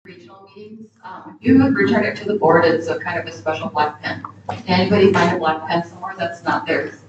regional meetings, you would return it to the board. It's a kind of a special black pen. Did anybody find a black pen somewhere that's not theirs?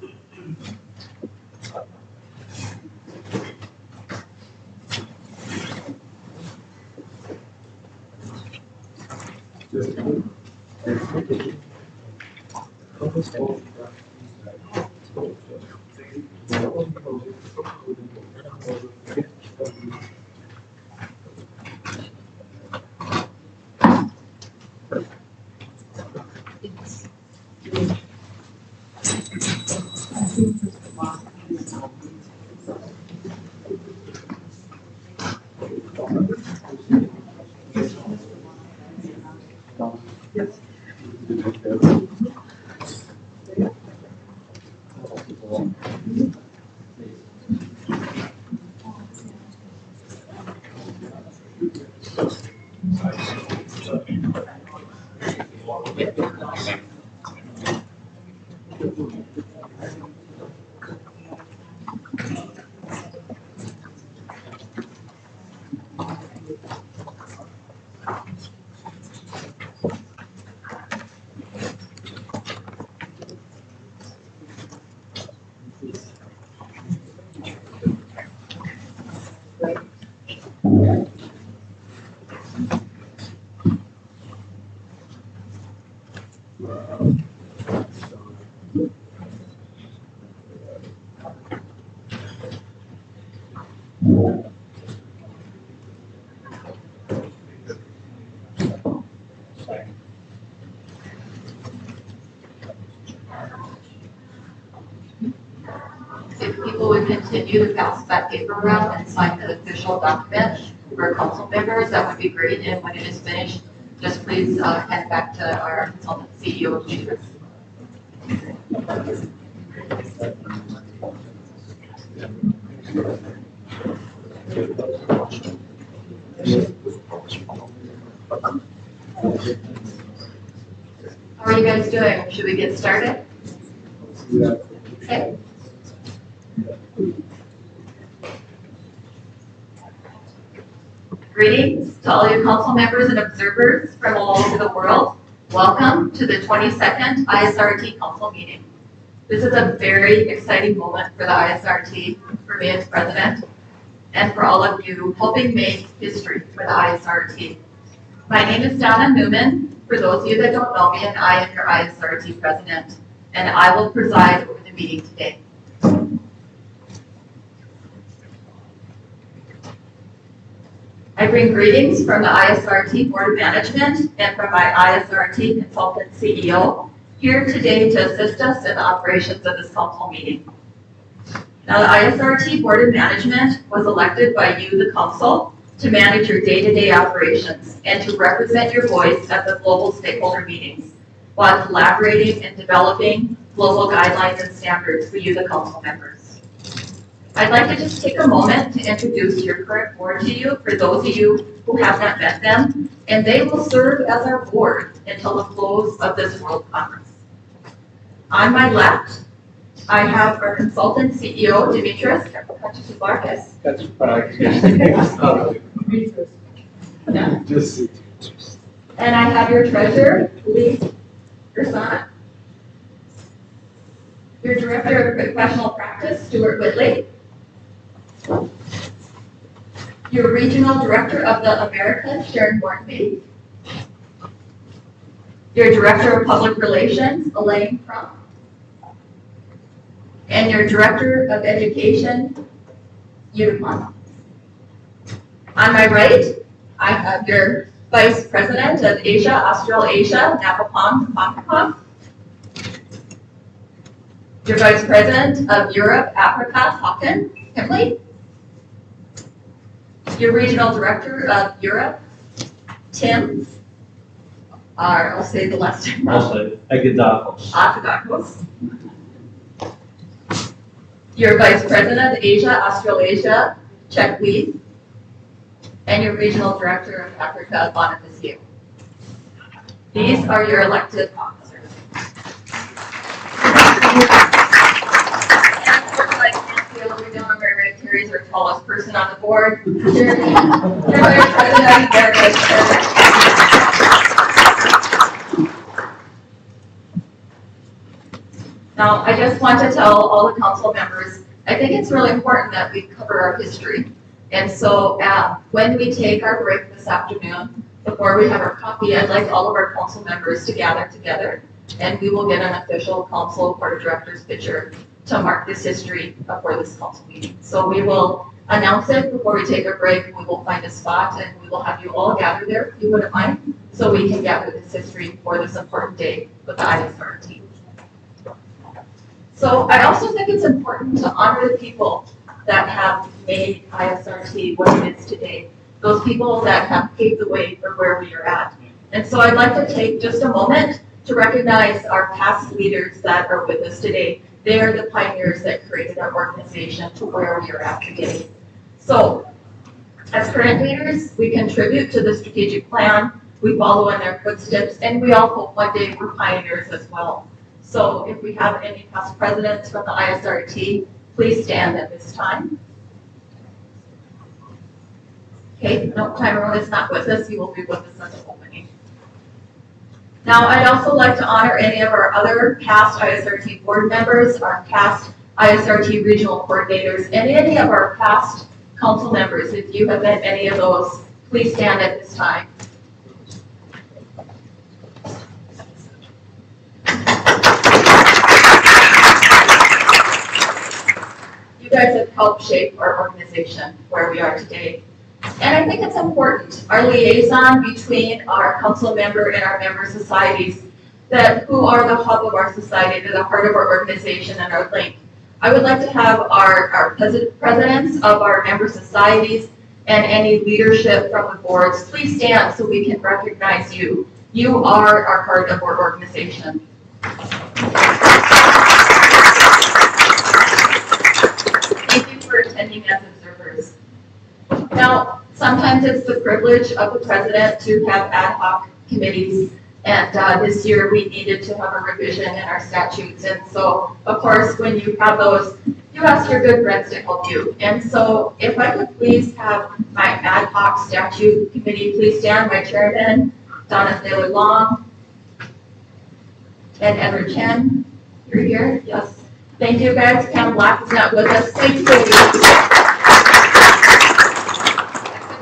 If people would continue to pass that paper around and sign the official document for council members, that would be great. And when it is finished, just please hand it back to our consultant CEO, Demetrius. How are you guys doing? Should we get started? Okay. Greetings to all you council members and observers from all over the world. Welcome to the 22nd ISRRT council meeting. This is a very exciting moment for the ISRRT, for me as president, and for all of you helping make history for the ISRRT. My name is Donna Newman. For those of you that don't know me, and I am your ISRRT president, and I will preside over the meeting today. I bring greetings from the ISRRT Board of Management and from my ISRRT Consultant CEO here today to assist us in the operations of this council meeting. Now, the ISRRT Board of Management was elected by you, the council, to manage your day-to-day operations and to represent your voice at the global stakeholder meetings while collaborating and developing global guidelines and standards for you, the council members. I'd like to just take a moment to introduce your current board to you for those of you who have not met them, and they will serve as our board until the close of this World Conference. On my left, I have our consultant CEO, Demetrius. And I have your treasurer, Lee Gersana. Your director of professional practice, Stuart Whitley. Your regional director of the Americas, Sharon Bornby. Your director of public relations, Elaine Crump. And your director of education, Unicon. On my right, I have your vice president of Asia, Australasia, Napapong, Bangkok. Your vice president of Europe, Africa, Håkan Himley. Your regional director of Europe, Tim, I'll say the last name. I'll say Agadakos. Your vice president of Asia, Australasia, Czech Weed. And your regional director of Africa, Bonifacio. These are your elected officers. And of course, like Nancy over down on my right, Terry's our tallest person on the board. You're President Emeritus. Now, I just want to tell all the council members, I think it's really important that we cover our history. And so when we take our break this afternoon, before we have our coffee, I'd like all of our council members to gather together, and we will get an official council board of directors picture to mark this history before this council meeting. So we will announce it before we take our break. We will find a spot, and we will have you all gather there, if you wouldn't mind, so we can gather this history for this important day with the ISRRT. So I also think it's important to honor the people that have made ISRRT what it is today. Those people that have paved the way for where we are at. And so I'd like to take just a moment to recognize our past leaders that are with us today. They are the pioneers that created our organization to where we are at today. So as current leaders, we contribute to the strategic plan, we follow in their footsteps, and we all hope one day we're pioneers as well. So if we have any past presidents from the ISRRT, please stand at this time. Okay, no, Tyrone is not with us. He will be with us at the opening. Now, I'd also like to honor any of our other past ISRRT board members, our past ISRRT regional coordinators, and any of our past council members. If you have been any of those, please stand at this time. You guys have helped shape our organization where we are today. And I think it's important, our liaison between our council member and our member societies, that who are the hub of our society, they're the heart of our organization and our link. I would like to have our presidents of our member societies and any leadership from the boards, please stand so we can recognize you. You are our heart of our organization. Thank you for attending as observers. Now, sometimes it's the privilege of the president to have ad hoc committees, and this year we needed to have a revision in our statutes. And so, of course, when you have those, you ask your good friends to help you. And so, if I could please have my ad hoc statute committee please stand, my chairman, Donna Thaler Long, and Edward Chen. You're here? Yes. Thank you, guys. Pam Black is not with us. Thank you.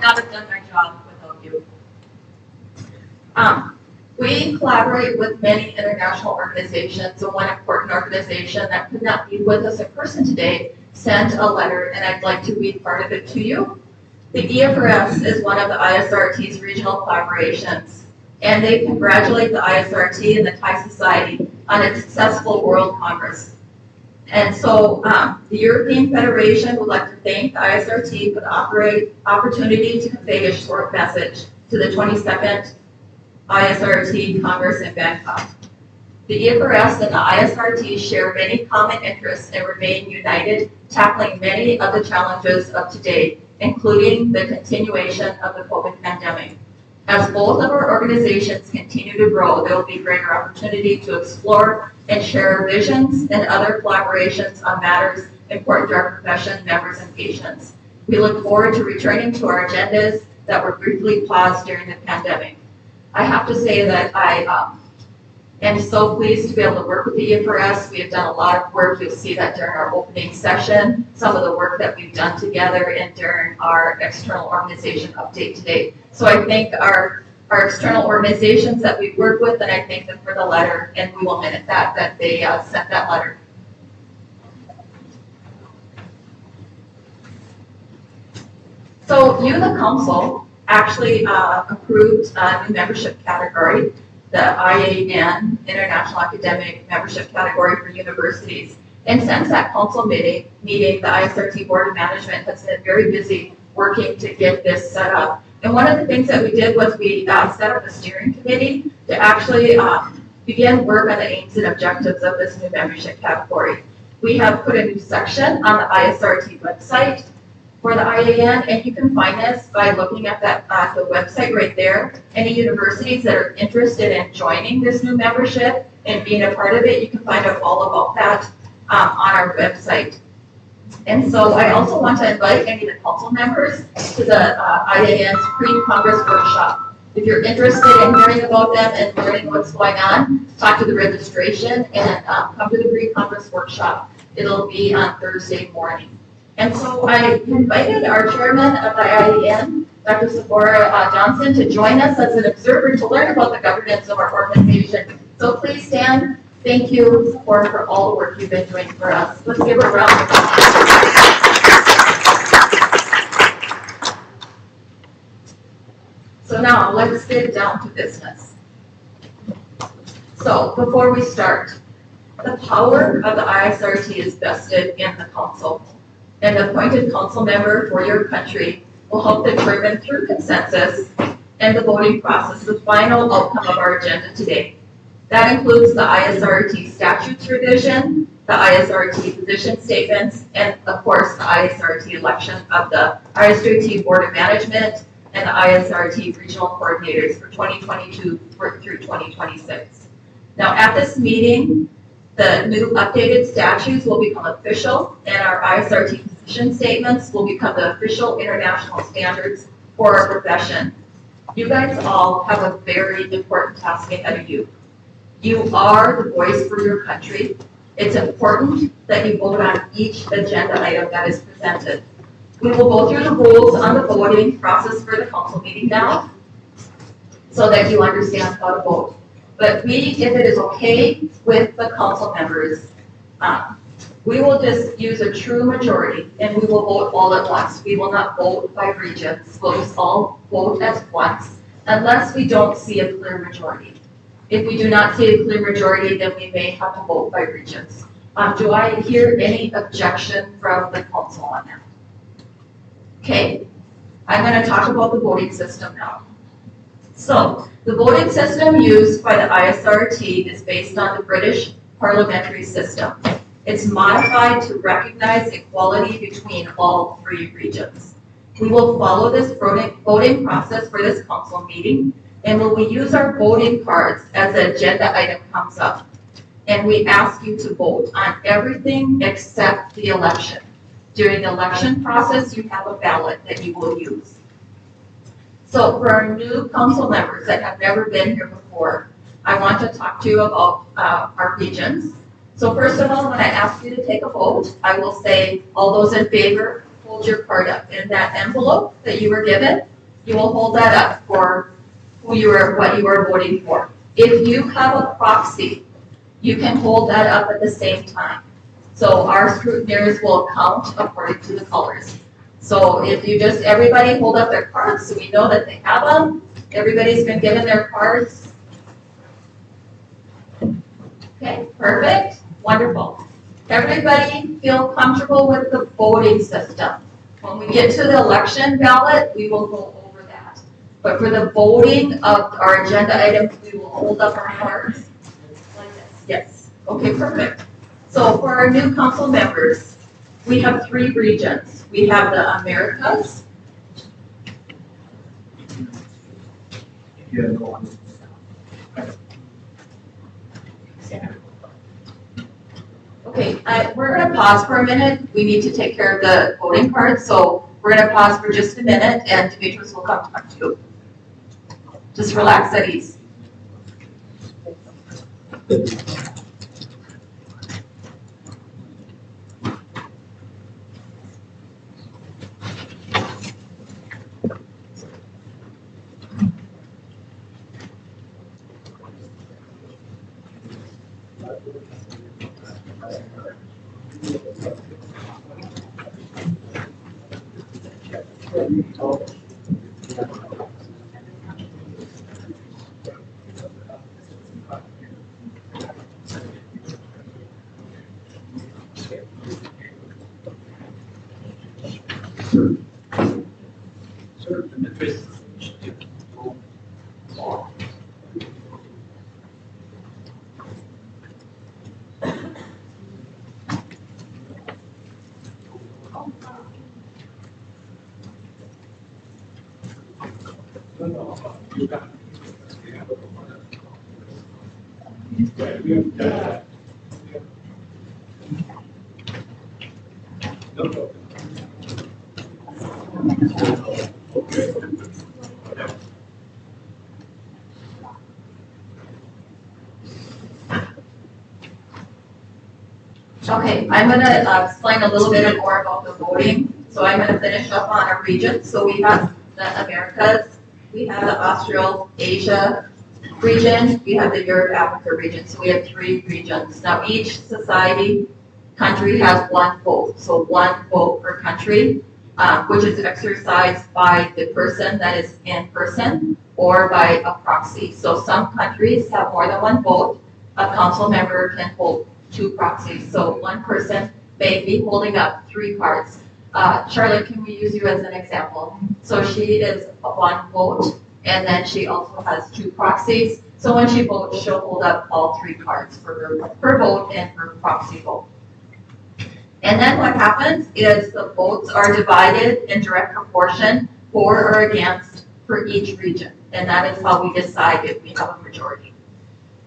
Not have done my job without you. We collaborate with many international organizations, and one important organization that could not be with us in person today sent a letter, and I'd like to read part of it to you. The ISRRT is one of the ISRRT's regional collaborations, and they congratulate the ISRRT and the Thai Society on its successful World Congress. And so the European Federation would like to thank the ISRRT for the opportunity to convey a short message to the 22nd ISRRT Congress in Bangkok. The ISRRT and the ISRRT share many common interests and remain united, tackling many of the challenges of today, including the continuation of the COVID pandemic. As both of our organizations continue to grow, there will be greater opportunity to explore and share visions and other collaborations on matters important to our profession, members, and patients. We look forward to returning to our agendas that were briefly paused during the pandemic. I have to say that I am so pleased to be able to work with the ISRRT. We have done a lot of work. You'll see that during our opening session, some of the work that we've done together and during our external organization update today. So I thank our external organizations that we work with, and I thank them for the letter, and we will minute that they sent that letter. So you, the council, actually approved a new membership category, the IAN, International Academic Membership Category for universities. And since that council meeting, the ISRRT Board of Management has been very busy working to get this set up. And one of the things that we did was we set up a steering committee to actually begin work on the aims and objectives of this new membership category. We have put a new section on the ISRRT website for the IAN, and you can find this by looking at that the website right there. Any universities that are interested in joining this new membership and being a part of it, you can find out all about that on our website. And so I also want to invite any of the council members to the IAN's pre-Congress workshop. If you're interested in hearing about them and learning what's going on, talk to the registration and come to the pre-Congress workshop. It'll be on Thursday morning. And so I invited our chairman of the IAN, Dr. Sephora Johnson, to join us as an observer to learn about the governance of our organization. So please stand. Thank you, Sephora, for all the work you've been doing for us. Let's give her a round of applause. So now let's get down to business. So before we start, the power of the ISRT is vested in the council. An appointed council member for your country will help determine through consensus and the voting process the final outcome of our agenda today. That includes the ISRRT statutes revision, the ISRRT position statements, and of course the ISRRT election of the ISRRT Board of Management and the ISRRT regional coordinators for 2022 through 2026. Now at this meeting, the new updated statutes will become official and our ISRRT position statements will become the official international standards for our profession. You guys all have a very important task ahead of you. You are the voice for your country. It's important that you vote on each agenda item that is presented. We will go through the rules on the voting process for the council meeting now so that you understand how to vote. But if it is okay with the council members, we will just use a true majority and we will vote all at once. We will not vote by regions. We'll just all vote at once unless we don't see a clear majority. If we do not see a clear majority, then we may have to vote by regions. Do I hear any objection from the council on that? Okay, I'm going to talk about the voting system now. So, the voting system used by the ISRRT is based on the British parliamentary system. It's modified to recognize equality between all three regions. We will follow this voting process for this council meeting, and we use our voting cards as the agenda item comes up. And we ask you to vote on everything except the election. During the election process, you have a ballot that you will use. So for our new council members that have never been here before, I want to talk to you about our regions. So first of all, when I ask you to take a vote, I will say, all those in favor, hold your card up. In that envelope that you were given, you will hold that up for what you were voting for. If you have a proxy, you can hold that up at the same time. So our scrutineers will count according to the colors. So if you just, everybody hold up their cards so we know that they have them. Everybody's been given their cards. Okay, perfect, wonderful. Everybody feel comfortable with the voting system. When we get to the election ballot, we will go over that. But for the voting of our agenda items, we will hold up our cards like this. Yes, okay, perfect. So for our new council members, we have three regions. We have the Americas. Okay, we're going to pause for a minute. We need to take care of the voting cards, so we're going to pause for just a minute, and Demetrius will come talk to you. Just relax at ease. Sir, Demetrius. No. Okay, I'm gonna explain a little bit more about the voting. So I'm gonna finish up on our regions. So we have the Americas, we have the Australasia region, we have the Europe, Africa region. So we have 3 regions. Now each country has 1 vote. So 1 vote per country, which is exercised by the person that is in person or by a proxy. So some countries have more than 1 vote. A council member can hold 2 proxies. So 1 person may be holding up 3 cards. Charlotte, can we use you as an example? So she is 1 vote, and then she also has 2 proxies. So when she votes, she'll hold up all 3 cards for her vote and her proxy vote. And then what happens is the votes are divided in direct proportion for or against for each region. And that is how we decide if we have a majority.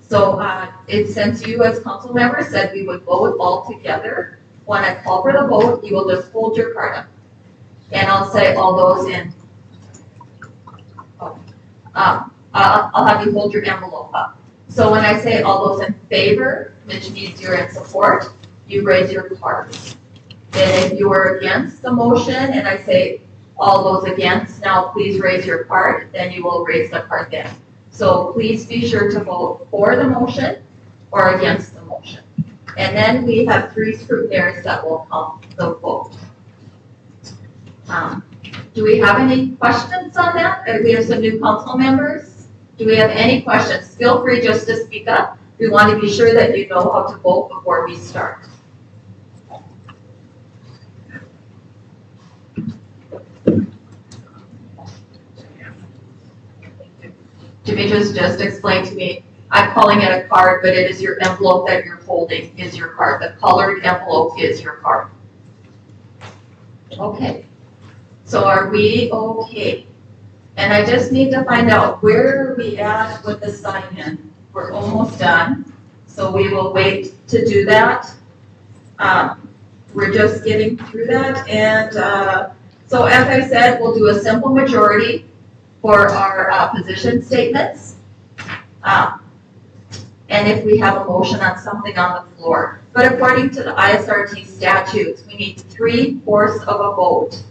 So since you as council members said we would vote all together, when I call for the vote, you will just hold your card up. And I'll say all those in. I'll have you hold your envelope up. So when I say all those in favor, which means you're in support, you raise your cards. And if you are against the motion and I say all those against, now please raise your card, then you will raise the card then. So please be sure to vote for the motion or against the motion. And then we have 3 scrutineers that will count the vote. Do we have any questions on that? We have some new council members. Do we have any questions? Feel free just to speak up. We want to be sure that you know how to vote before we start. Demetrius just explained to me, I'm calling it a card, but it is your envelope that you're holding is your card. The colored envelope is your card. Okay. So are we okay? And I just need to find out where are we at with the sign-in. We're almost done, so we will wait to do that. We're just getting through that, and so as I said, we'll do a simple majority for our position statements. And if we have a motion on something on the floor. But according to the ISRRT statutes, we need 3/4 of a vote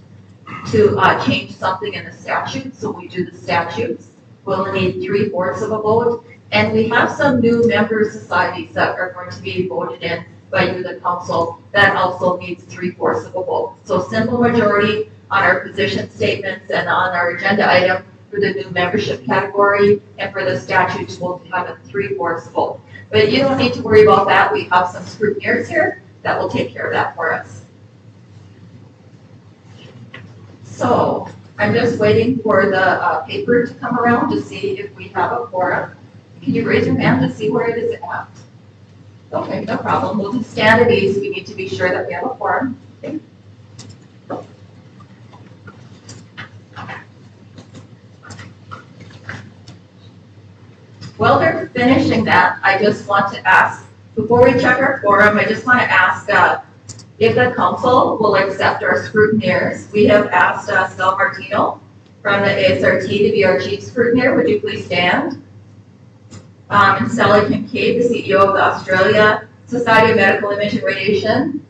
to change something in the statute. So we do the statutes. We'll need 3/4 of a vote. And we have some new member societies that are going to be voted in by you, the council, that also needs 3/4 of a vote. So simple majority on our position statements and on our agenda item for the new membership category, and for the statutes, we'll have a 3/4 vote. But you don't need to worry about that. We have some scrutineers here that will take care of that for us. So I'm just waiting for the paper to come around to see if we have a quorum. Can you raise your hand to see where it is at? Okay, no problem. We'll just stand at ease. We need to be sure that we have a quorum. Okay. While they're finishing that, I just want to ask, before we check our quorum, I just want to ask if the council will accept our scrutineers. We have asked Sal Martino from the ISRRT to be our chief scrutineer. Would you please stand? And Sally Kincaid, the CEO of the Australia Society of Medical Imaging Radiation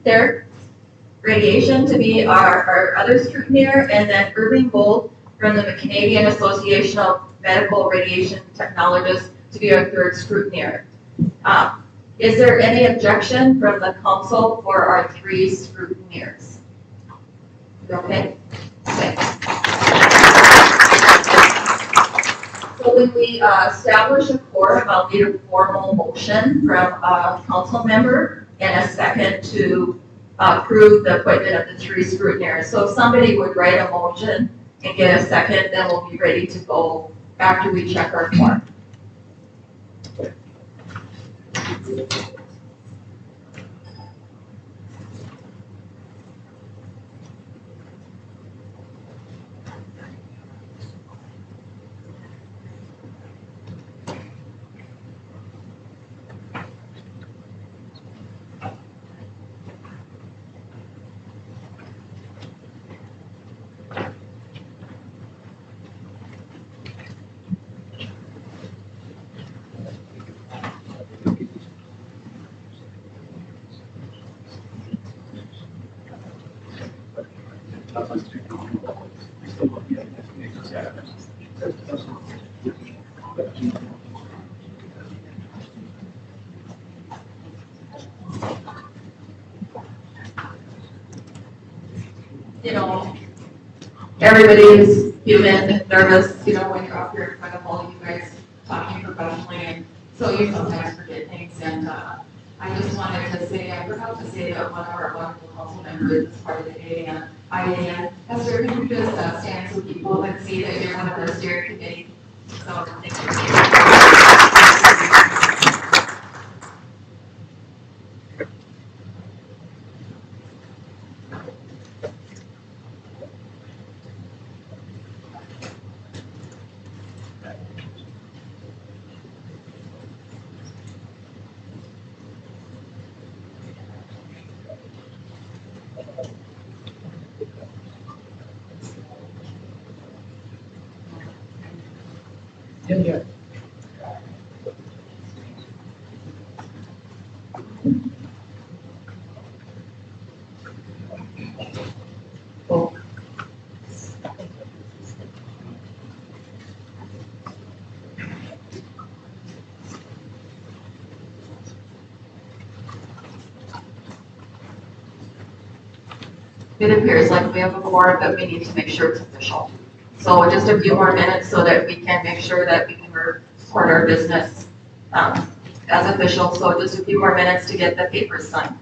to be our other scrutineer, and then Irving Gold from the Canadian Association of Medical Radiation Technologists to be our 3rd scrutineer. Is there any objection from the council for our 3 scrutineers? Okay? Okay. So when we establish a quorum, I'll need a formal motion from a council member and a second to approve the appointment of the 3 scrutineers. So if somebody would write a motion and get a second, then we'll be ready to go after we check our quorum. You know, everybody's human, nervous, when you're up here in front of all you guys talking professionally, and so you sometimes forget things, and I just wanted to say, I forgot to say that one of our wonderful council members is part of the AAN. Esther, can you just stand so people can see that you're one of our steering committee? So, thank you. Yeah. It appears like we have a quorum, but we need to make sure it's official. So just a few more minutes so that we can make sure that we can report our business as official. So just a few more minutes to get the papers signed.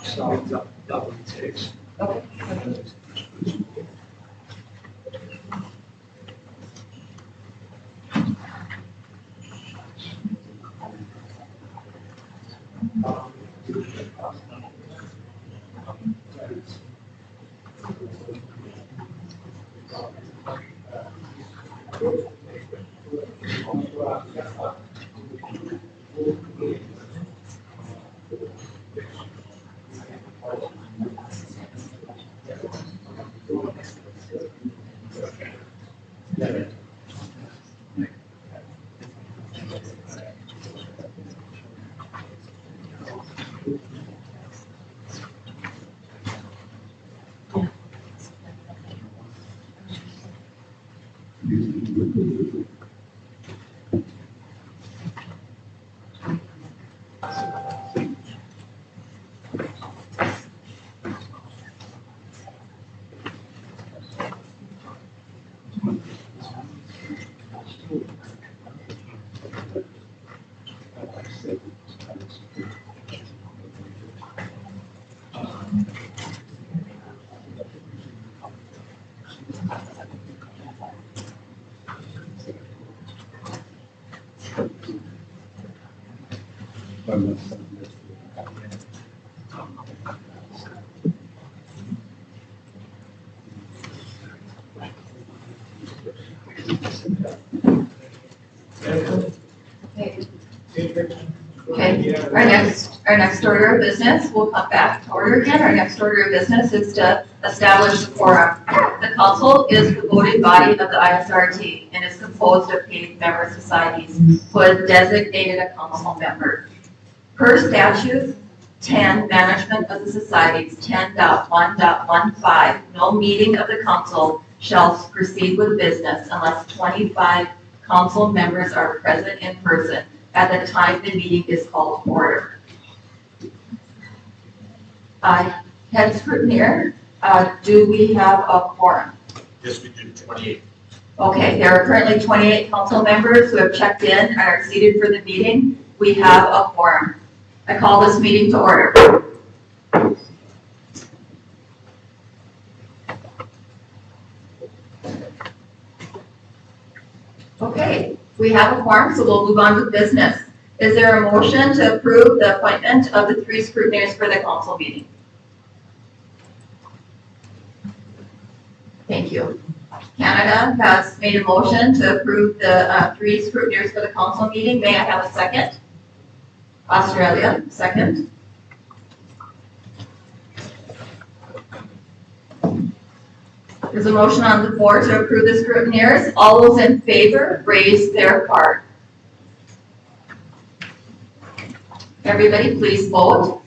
So double takes. Okay. Okay, our next order of business, we'll come back to order again. Our next order of business is to establish the quorum. The council is the voting body of the ISRRT and is composed of paid member societies who have designated a council member. Per statute 10, management of the societies 10.1.15, no meeting of the council shall proceed with business unless 25 council members are present in person at the time the meeting is called to order. Head scrutineer, do we have a quorum? Yes, we do, 28. Okay, there are currently 28 council members who have checked in and are seated for the meeting. We have a quorum. I call this meeting to order. Okay, we have a quorum, so we'll move on with business. Is there a motion to approve the appointment of the 3 scrutineers for the council meeting? Thank you. Canada has made a motion to approve the 3 scrutineers for the council meeting. May I have a second? Australia, second. There's a motion on the floor to approve the scrutineers. All those in favor, raise their card. Everybody, please vote.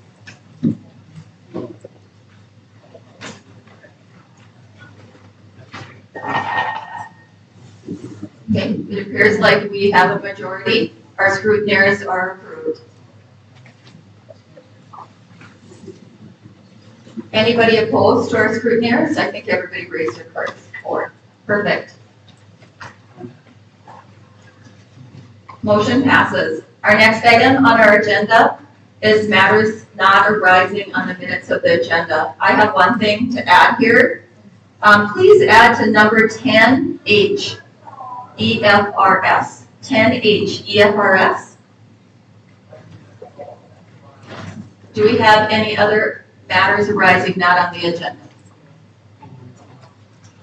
Okay, it appears like we have a majority. Our scrutineers are approved. Anybody opposed to our scrutineers? I think everybody raised their cards for. Perfect. Motion passes. Our next item on our agenda is matters not arising on the minutes of the agenda. I have one thing to add here. Please add to number 10H, EFRS. 10H, EFRS. Do we have any other matters arising not on the agenda?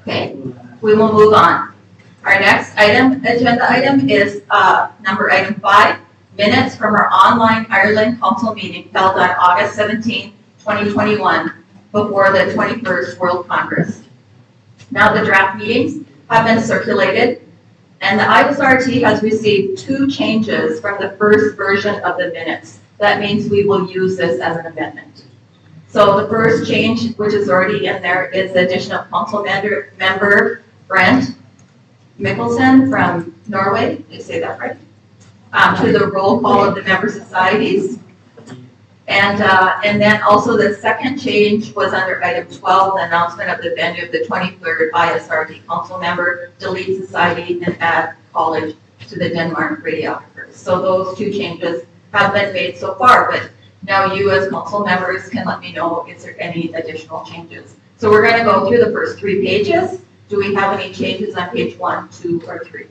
Okay, we will move on. Our next agenda item is item 5, minutes from our online Ireland Council meeting held on August 17, 2021, before the 21st World Congress. Now the draft meetings have been circulated, and the ISRRT has received 2 changes from the first version of the minutes. That means we will use this as an amendment. So the first change, which is already in there, is the addition of council member Brent Mikkelsen from Norway, did I say that right? To the roll call of the member societies. And then also the second change was under item 12, the announcement of the venue of the 23rd ISRT council member, delete society and add college to the Denmark radiographers. So those two changes have been made so far, but now you as council members can let me know if there are any additional changes. So we're going to go through the first 3 pages. Do we have any changes on page 1, 2, or 3?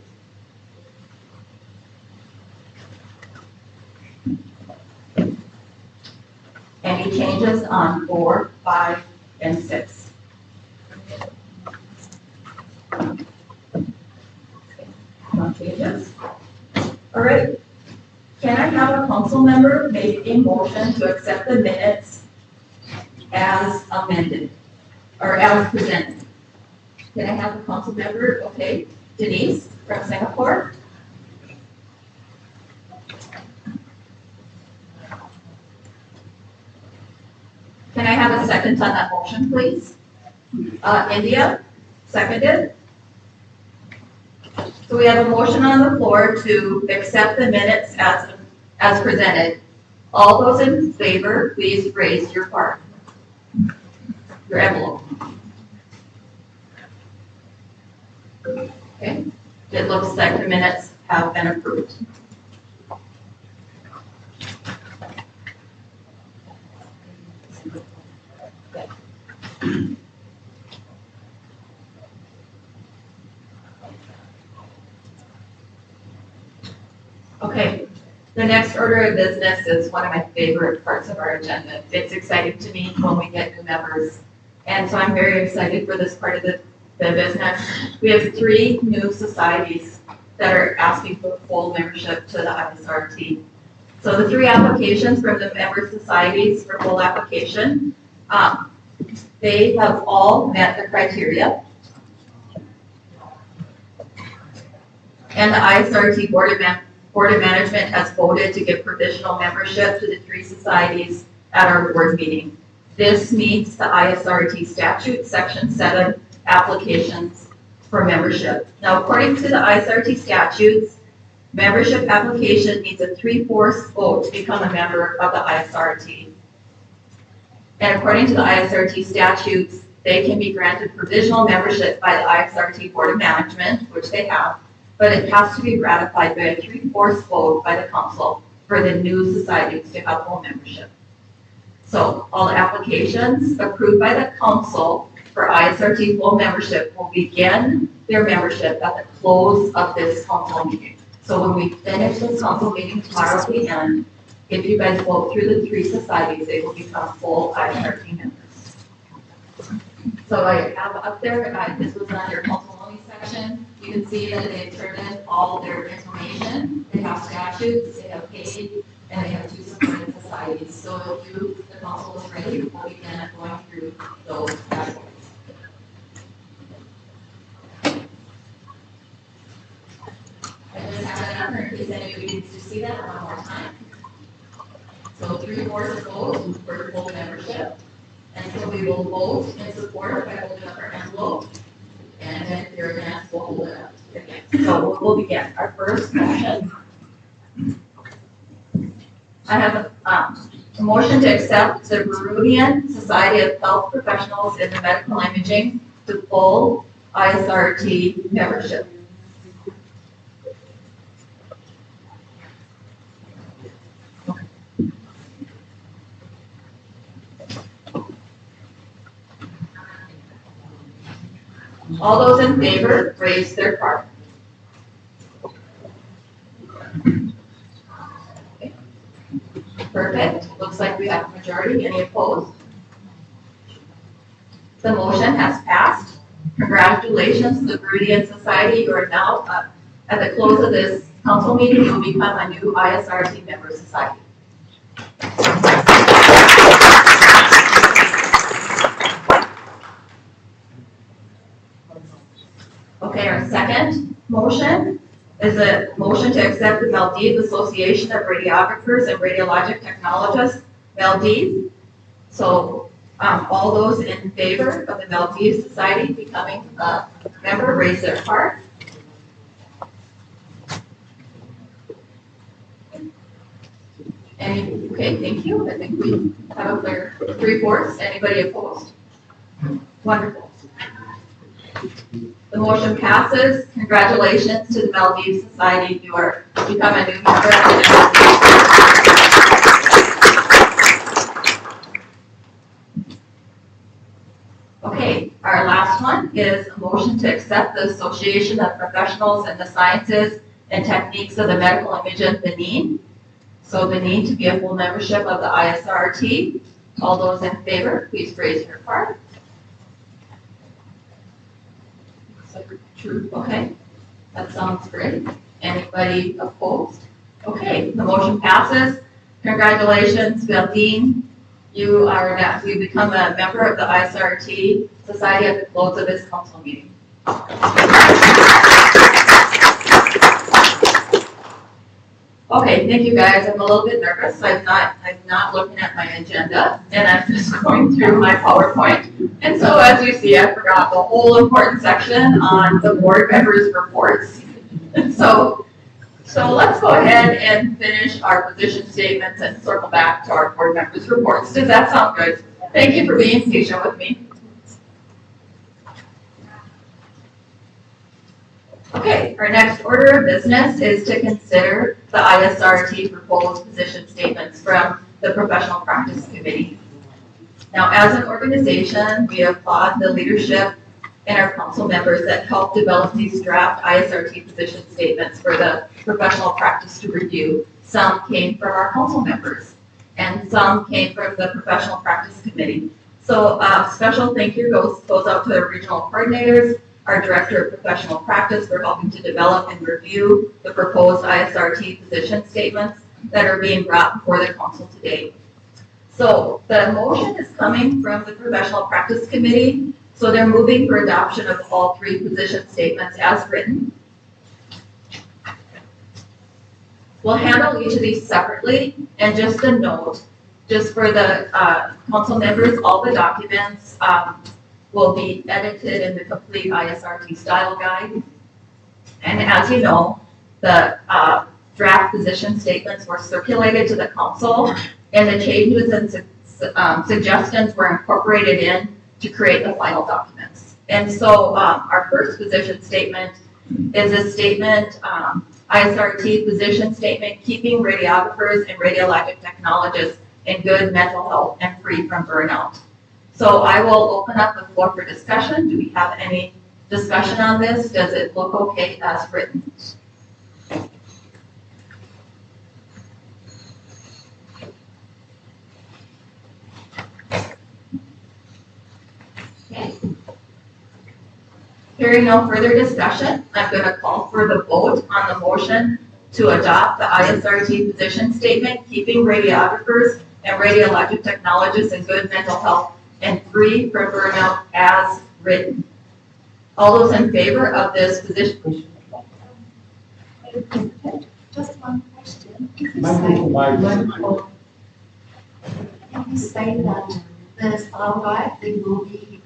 Any changes on 4, 5, and 6? No changes? All right. Can I have a council member make a motion to accept the minutes as amended or as presented? Can I have a council member? Okay, Denise from Singapore. Can I have a second on that motion, please? India, seconded. So we have a motion on the floor to accept the minutes as presented. All those in favor, please raise your card, your envelope. Okay, it looks like the minutes have been approved. Okay, the next order of business is one of my favorite parts of our agenda. It's exciting to me when we get new members, and so I'm very excited for this part of the business. We have 3 new societies that are asking for full membership to the ISRRT. So the 3 applications from the member societies for full application, they have all met the criteria. And the ISRRT Board of Management has voted to give provisional membership to the 3 societies at our board meeting. This meets the ISRRT statute, section 7, applications for membership. Now, according to the ISRRT statutes, membership application needs a 3/4 vote to become a member of the ISRRT. And according to the ISRRT statutes, they can be granted provisional membership by the ISRRT Board of Management, which they have, but it has to be ratified by a 3/4 vote by the council for the new societies to have full membership. So all applications approved by the council for ISRRT full membership will begin their membership at the close of this council meeting. So when we finish this council meeting tomorrow at the end, if you guys vote through the 3 societies, they will become full ISRRT members. So I have up there, this was on your council only section. You can see that they've turned in all their information. They have statutes, they have paid, and they have 2 supported societies. So if you, the council is ready, we'll begin going through those categories. I just have that up there in case anybody needs to see that one more time. So 3/4 vote for full membership. And so we will vote in support by holding up our envelope. And then if you're against, we'll hold it up again. So we'll begin. Our first motion. I have a motion to accept the Peruvian Society of Health Professionals in the Medical Imaging to full ISRRT membership. All those in favor, raise their card. Okay. Perfect. Looks like we have a majority. Any opposed? The motion has passed. Congratulations to the Peruvian Society. You are now, at the close of this council meeting, you will become a new ISRRT member society. Okay, our second motion is a motion to accept the Maldives Association of Radiographers and Radiologic Technologists, Maldives. So All those in favor of the Maldives Society becoming a member, raise their card. Okay, thank you. I think we have a clear 3/4. Anybody opposed? Wonderful. The motion passes. Congratulations to the Maldives Society. You are become a new member. Okay, our last one is a motion to accept the Association of Professionals in the Sciences and Techniques of the Medical Image of Benin. So Benin to be a full membership of the ISRRT. All those in favor, please raise your card. True, okay. That sounds great. Anybody opposed? Okay, the motion passes. Congratulations, Beldine. You are next. You become a member of the ISRRT Society at the close of this council meeting. Okay, thank you guys. I'm a little bit nervous. I'm not looking at my agenda, and I'm just going through my PowerPoint. And so as you see, I forgot the whole important section on the board members' reports. And so let's go ahead and finish our position statements and circle back to our board members' reports. Does that sound good? Thank you for being patient with me. Okay, our next order of business is to consider the ISRRT proposed position statements from the Professional Practice Committee. Now, as an organization, we applaud the leadership and our council members that helped develop these draft ISRRT position statements for the professional practice to review. Some came from our council members, and some came from the Professional Practice Committee. So special thank you goes out to the regional coordinators, our Director of Professional Practice for helping to develop and review the proposed ISRRT position statements that are being brought before the council today. So the motion is coming from the Professional Practice Committee, so they're moving for adoption of all 3 position statements as written. We'll handle each of these separately, and just a note, just for the council members, all the documents will be edited in the complete ISRRT style guide. And as you know, the draft position statements were circulated to the council, and the changes and suggestions were incorporated in to create the final documents. And so our first position statement is a statement, ISRRT position statement, keeping radiographers and radiologic technologists in good mental health and free from burnout. So I will open up the floor for discussion. Do we have any discussion on this? Does it look okay as written? Okay. Hearing no further discussion, I'm going to call for the vote on the motion to adopt the ISRRT position statement, keeping radiographers and radiologic technologists in good mental health and free from burnout as written. All those in favor of this position? Just one question. Microphone. You say that the style guide then will be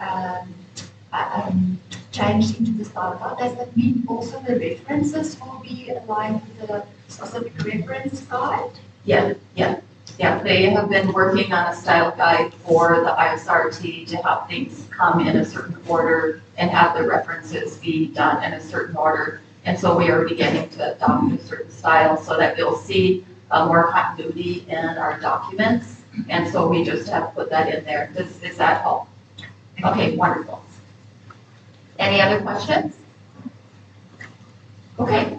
changed into the style guide. Does that mean also the references will be aligned with the specific reference guide? Yeah, they have been working on a style guide for the ISRRT to have things come in a certain order and have the references be done in a certain order. And so we are beginning to adopt a certain style so that you'll see more continuity in our documents. And so we just have put that in there. Is that help? Okay, wonderful. Any other questions? Okay.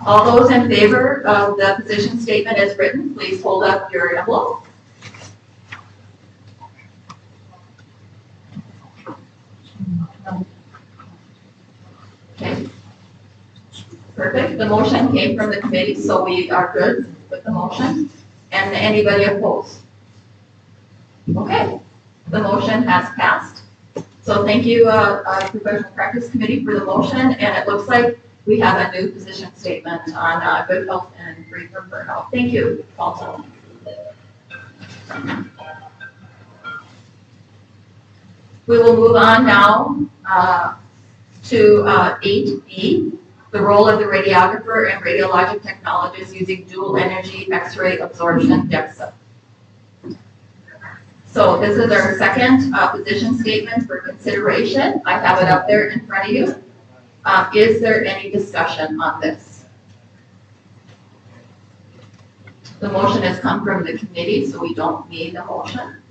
All those in favor of the position statement as written, please hold up your envelope. Okay. Perfect. The motion came from the committee, so we are good with the motion. And anybody opposed? Okay. The motion has passed. So thank you, Professional Practice Committee, for the motion. And it looks like we have a new position statement on good health and free from burnout. Thank you, Council. We will move on now to 8B, the role of the radiographer and radiologic technologist using dual energy X-ray absorption DEXA. So this is our second position statement for consideration. I have it up there in front of you. Is there any discussion on this? The motion has come from the committee, so we don't need a motion.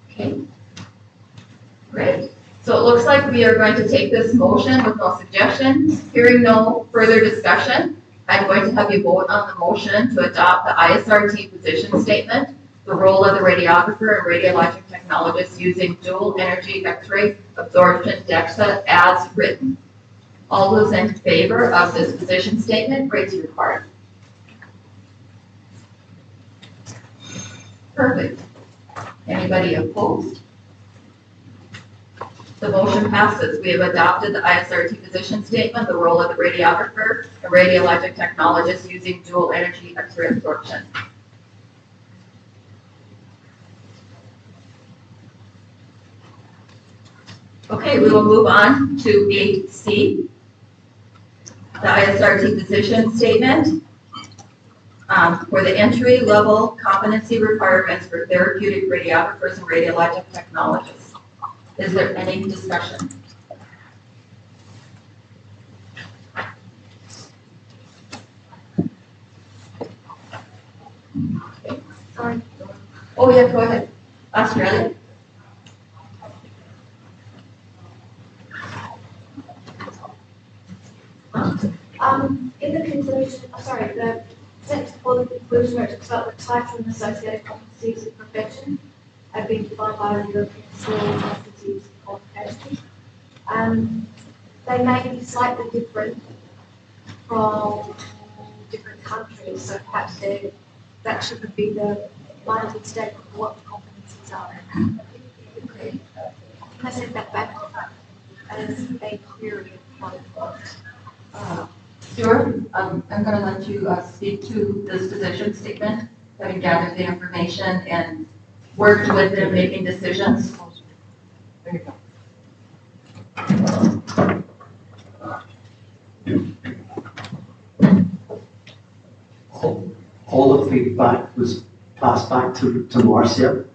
Okay. Great. So it looks like we are going to take this motion with no suggestions. Hearing no further discussion, I'm going to have you vote on the motion to adopt the ISRT position statement, the role of the radiographer and radiologic technologist using dual energy X-ray absorption DEXA as written. All those in favor of this position statement, raise your card. Perfect. Anybody opposed? The motion passes. We have adopted the ISRT position statement, the role of the radiographer and radiologic technologist using dual energy X-ray absorption. Okay, we will move on to 8C, the ISRT position statement for the entry-level competency requirements for therapeutic radiographers and radiologic technologists. Is there any discussion? Okay. Sorry. Oh, yeah, go ahead. Australia? In the conclusion, the text for the conclusion where it talks about the title and associated competencies of profession have been defined by the European Civil Institute of Qualifications. They may be slightly different from different countries, so perhaps that should be the binding statement of what the competencies are. Can I send that back as a query of Stuart, I'm going to let you speak to this position statement, having gathered the information and worked with them making decisions. There you go. All the feedback was passed back to Marcia,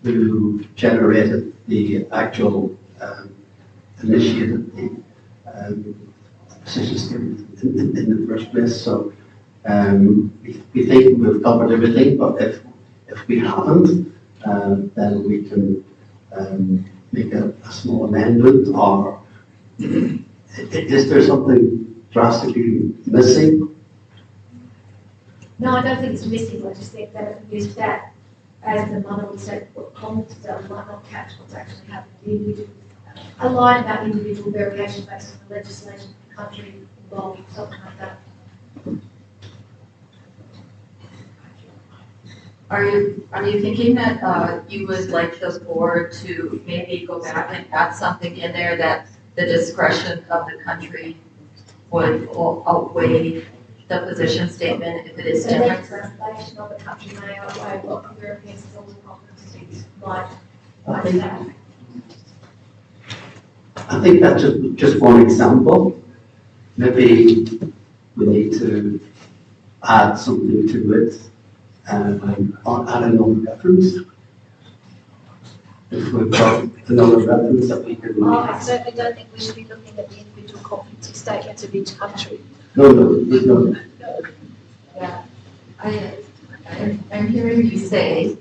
who generated the actual, initiated the position statement in the first place. So we think we've covered everything, but if we haven't, then we can make a small amendment, or is there something drastically missing? No, I don't think it's missing. I just think that if we use that as the mother would say, what comments might not catch what's actually happening. The individual, a line about individual variation based on the legislation of the country involved, something like that. Are you thinking that you would like the board to maybe go back and add something in there that the discretion of the country would outweigh the position statement if it is So different? the translation of the country may outweigh what the European civil competencies might say. I think that's just one example. Maybe we need to add something to it, and add another reference. If we've got another reference that we can. I certainly don't think we should be looking at the individual competency statements of each country. No. Yeah, I'm hearing you say,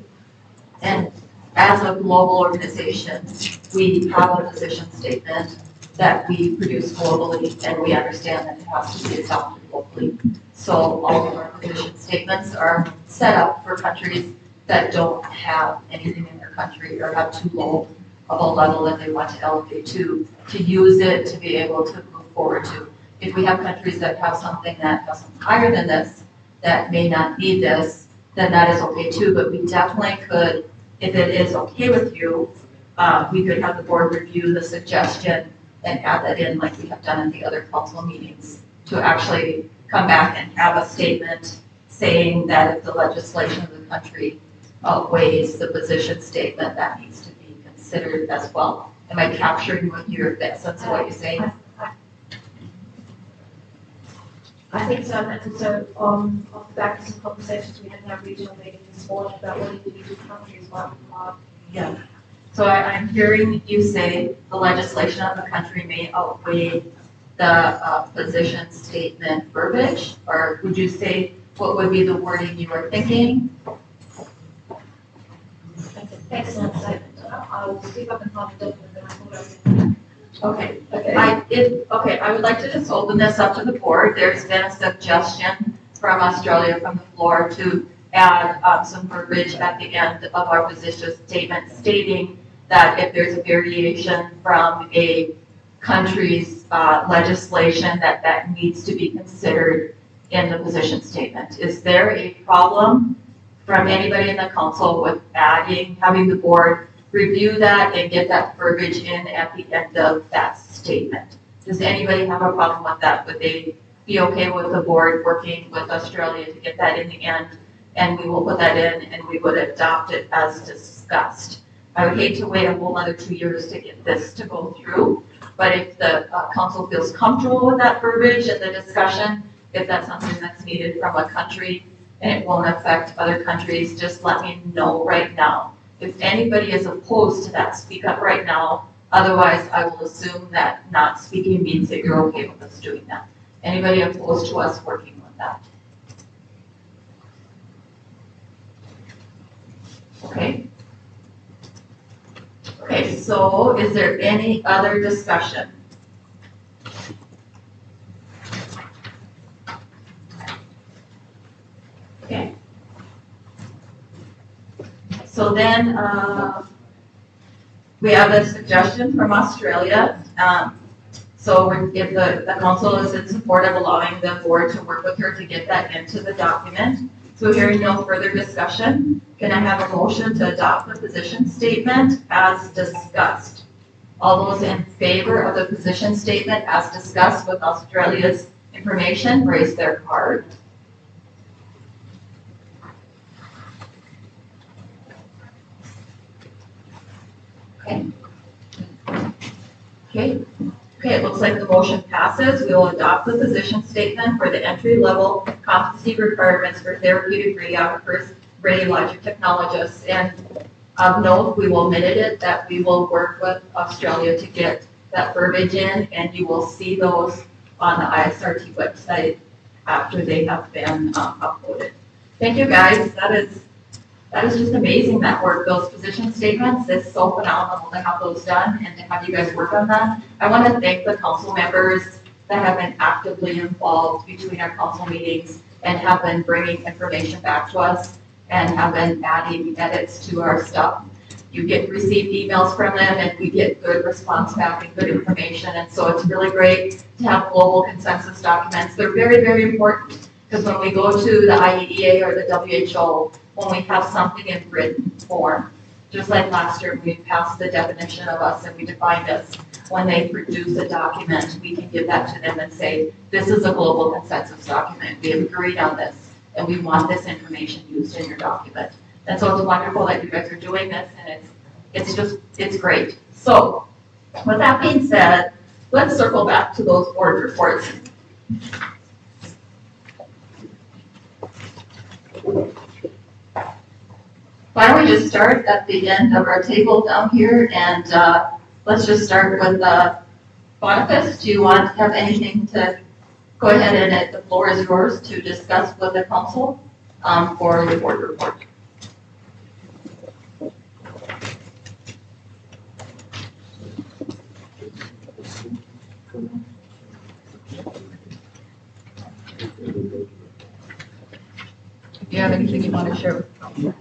and as a global organization, we have a position statement that we produce globally, and we understand that it has to be adopted locally. So all of our position statements are set up for countries that don't have anything in their country or have too low of a level that they want to elevate to use it to be able to move forward to. If we have countries that have something that has something higher than this, that may not need this, then that is okay too, but we definitely could, if it is okay with you, we could have the board review the suggestion and add that in like we have done in the other council meetings to actually come back and have a statement saying that if the legislation of the country outweighs the position statement, that needs to be considered as well. Am I capturing what you're, the essence of what you're saying? I think so, and also off the back of some conversations we had in our regional meeting this morning about what individual countries might require. Yeah. So I'm hearing you say the legislation of the country may outweigh the position statement verbiage, or would you say what would be the wording you were thinking? That's an excellent statement. I will see if I can find the document that I thought I was. Okay. Okay. I would like to just open this up to the board. There's been a suggestion from Australia from the floor to add some verbiage at the end of our position statement stating that if there's a variation from a country's legislation that needs to be considered in the position statement. Is there a problem from anybody in the council with having the board review that and get that verbiage in at the end of that statement? Does anybody have a problem with that? Would they be okay with the board working with Australia to get that in the end? And we will put that in and we would adopt it as discussed. I would hate to wait a whole other 2 years to get this to go through, but if the council feels comfortable with that verbiage and the discussion, if that's something that's needed from a country and it won't affect other countries, just let me know right now. If anybody is opposed to that, speak up right now. Otherwise, I will assume that not speaking means that you're okay with us doing that. Anybody opposed to us working with that? Okay. Okay, so is there any other discussion? Okay. So then, we have a suggestion from Australia. So if the council is in support of allowing the board to work with her to get that into the document. So hearing no further discussion, can I have a motion to adopt the position statement as discussed? All those in favor of the position statement as discussed with Australia's information, raise their card. Okay. Okay, it looks like the motion passes. We will adopt the position statement for the entry-level competency requirements for therapeutic radiographers, radiologic technologists. And of note, we will minute it that we will work with Australia to get that verbiage in, and you will see those on the ISRRT website after they have been uploaded. Thank you, guys. That is just amazing, that work. Those position statements, it's so phenomenal to have those done and to have you guys work on that. I want to thank the council members that have been actively involved between our council meetings and have been bringing information back to us and have been adding edits to our stuff. You receive emails from them and we get good response back and good information. And so it's really great to have global consensus documents. They're very, very important because when we go to the IEEA or the WHO, when we have something in written form, just like last year, we passed the definition of us and we defined us. When they produce a document, we can give that to them and say, this is a global consensus document. We have agreed on this and we want this information used in your document. And so it's wonderful that you guys are doing this and it's great. So with that being said, let's circle back to those board reports. Why don't we just start at the end of our table down here and let's just start with Boniface. Do you want to have anything to go ahead and the floor is yours to discuss with the council for your board report? Do you have anything you want to share with the council?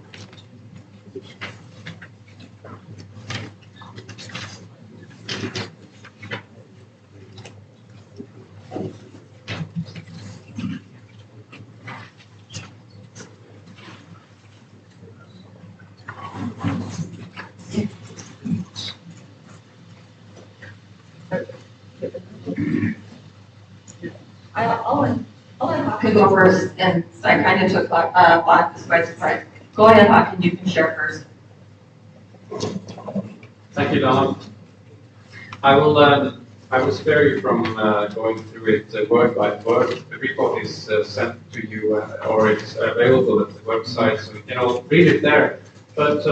I'll go first, and I kind of took Boniface by surprise. Go ahead, Hawken, you can share first. Thanks, Thank you, Donald. I will spare you from going through it word by word. The report is sent to you or it's available at the website, so you can all read it there. But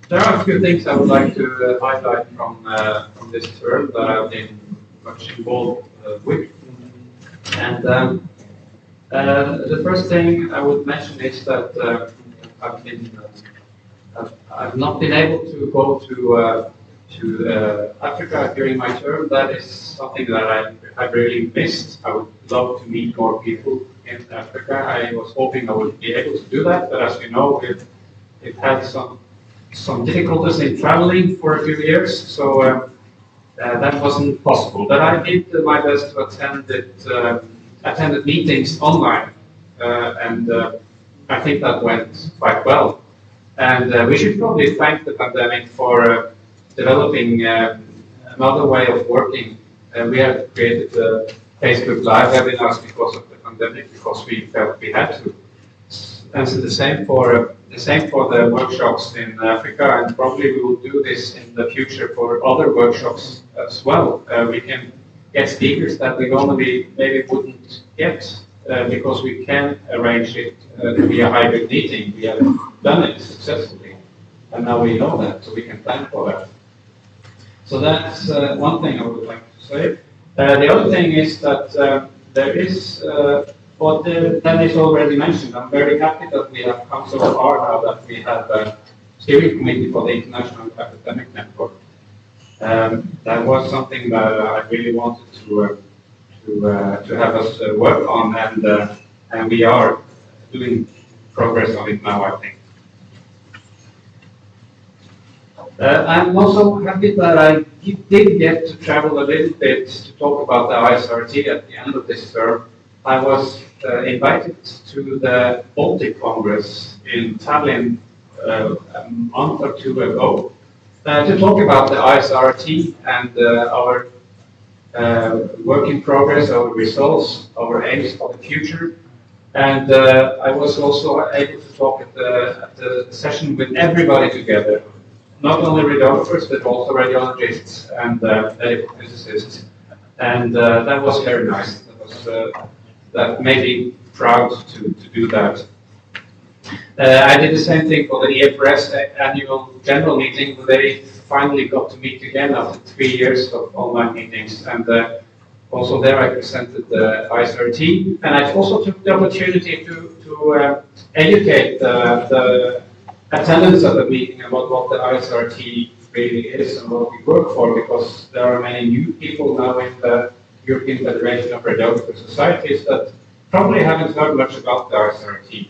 there are a few things I would like to highlight from this term that I've been much involved with. And the first thing I would mention is that I've not been able to go to Africa during my term. That is something that I really missed. I would love to meet more people in Africa. I was hoping I would be able to do that, but as you know, we've had some difficulties in traveling for a few years, so that wasn't possible. But I did my best to attended meetings online, and I think that went quite well. And we should probably thank the pandemic for developing another way of working. We have created Facebook Live webinars because of the pandemic, because we felt we had to. And so the same for the workshops in Africa, and probably we will do this in the future for other workshops as well. We can get speakers that we normally maybe wouldn't get because we can arrange it to be a hybrid meeting. We have done it successfully, and now we know that, so we can plan for that. So that's one thing I would like to say. The other thing is that there is what Dennis already mentioned. I'm very happy that we have come so far now that we have a steering committee for the International Academic Network. That was something that I really wanted to have us work on, and we are doing progress on it now, I think. I'm also happy that I did get to travel a little bit to talk about the ISRRT at the end of this term. I was invited to the Baltic Congress in Tallinn a month or two ago to talk about the ISRRT and our work in progress, our results, our aims for the future. And I was also able to talk at the session with everybody together, not only radiographers, but also radiologists and medical physicists. And that was very nice. That made me proud to do that. I did the same thing for the ISRRT annual general meeting, where they finally got to meet again after 3 years of online meetings. And also there I presented the ISRRT, and I also took the opportunity to educate the attendance at the meeting about what the ISRRT really is and what we work for, because there are many new people now in the European Federation of Radiographic Societies that probably haven't heard much about the ISRRT.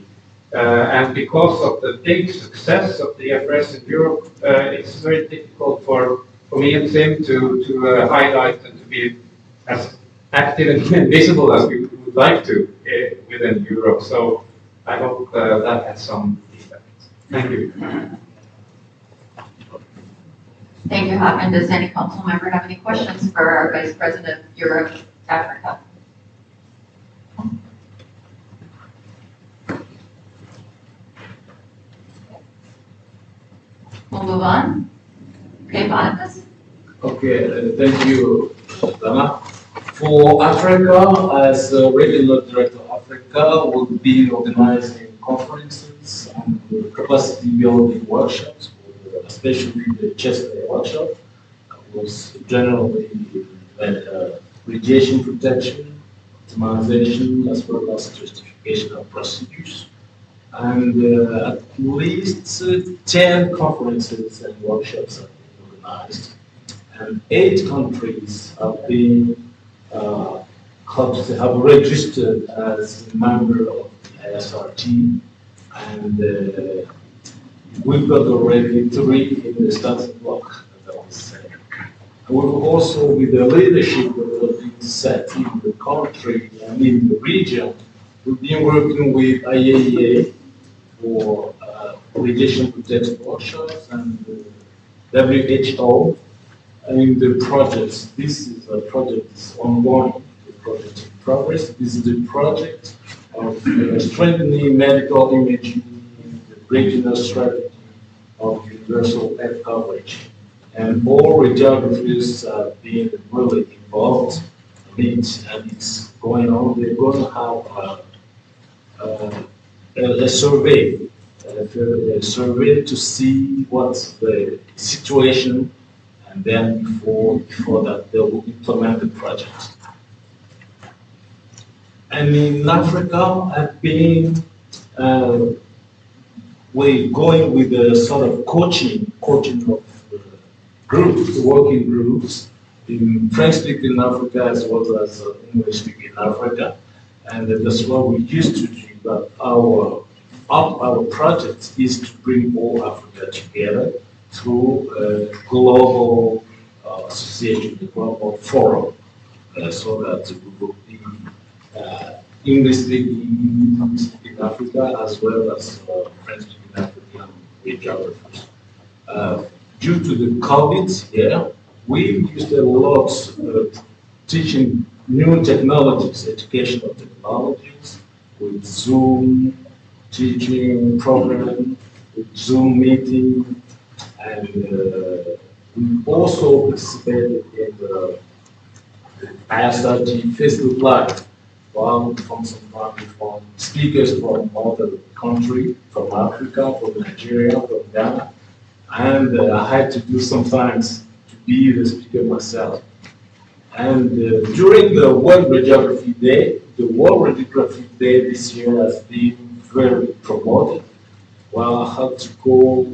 And because of the big success of the IFRS in Europe, it's very difficult for me and Tim to highlight and to be as active and visible as we would like to within Europe. So I hope that had some effect. Thank you. Thank you, Hakan. Does any council member have any questions for our Vice President of Europe, Africa? We'll move on. Okay, Boniface? Okay, thank you, Dana. For Africa, as Regional Director of Africa, we'll be organizing conferences and capacity building workshops, especially the chest workshop, was generally radiation protection, optimization, as well as justification of procedures. And at least 10 conferences and workshops have been organized, and 8 countries have been have registered as a member of the ISRRT, and we've got already 3 in the starting block, as I was saying. And we've also, with the leadership that has been set in the country and in the region, we've been working with IAEA for radiation protection workshops and WHO in the projects. This is a project that's ongoing, the project in progress. This is the project of strengthening medical imaging, the regional strategy of universal health coverage. and all radiographers are being really involved in it, and it's going on. They're going to have a survey, a survey to see what's the situation, and then before that they will implement the project. And in Africa, I've been we're going with a sort of coaching of groups, working groups in French-speaking Africa as well as English-speaking Africa, and that's what we used to do. But our project is to bring all Africa together through a global association, a global forum, so that we will be English-speaking in Africa as well as French-speaking African radiographers. Due to the COVID, we used a lot teaching new technologies, educational technologies, with Zoom teaching program, with Zoom meeting, and we also participated in the ISRRT Facebook Live. From speakers from other countries, from Africa, from Nigeria, from Ghana, and I had to do sometimes to be the speaker myself. And during the World Radiography Day, the World Radiography Day this year has been very promoted. Well, I had to go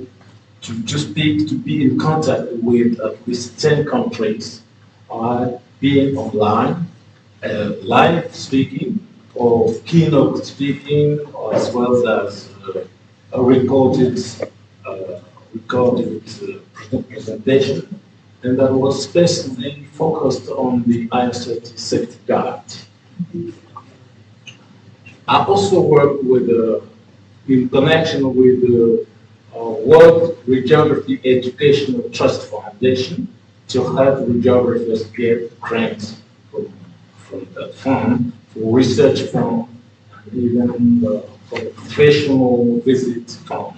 to speak, to be in contact with at least 10 countries, being online, live speaking, or keynote speaking, as well as a recorded presentation, and that was specifically focused on the ISRRT safety guide. I also work with, in connection with the World Radiography Educational Trust Foundation to help radiographers get grants from that fund, for research fund, and even for professional visit fund.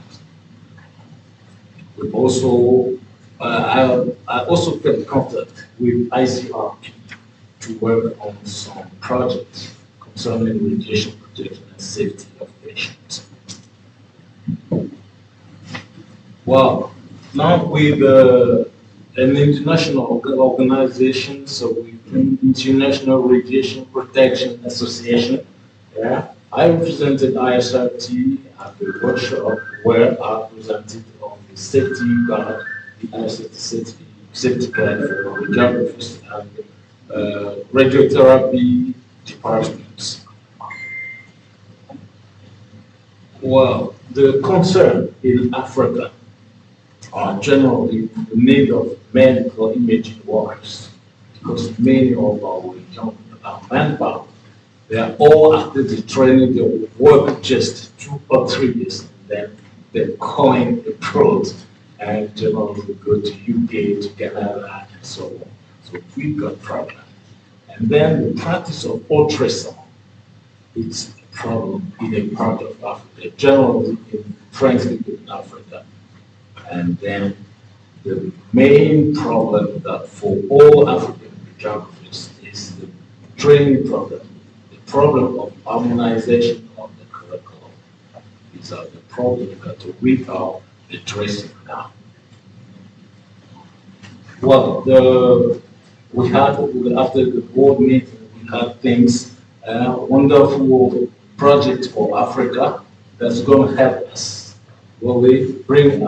We also, I also kept contact with ISRRT to work on some projects concerning radiation protection and safety of patients. Well, now with an international organization, so with International Radiation Protection Association, I represented ISRRT at the workshop where I presented on the safety guide, the ISRRT safety guide for radiographers and radiotherapy departments. Well, the concern in Africa are generally the need of medical imaging workers, because many of our young manpower, they are all after the training, they will work just 2 or 3 years, and then they're going abroad, and generally they go to UK, to Canada, and so on. So we've got problem. And then the practice of ultrasound, it's a problem in a part of Africa, generally in French-speaking Africa. And then the main problem that for all African radiographers is the training problem, the problem of harmonization of the curriculum. These are the problems that we are addressing now. Well, we had, after the board meeting, we had things, wonderful project for Africa that's going to help us. Well, we bring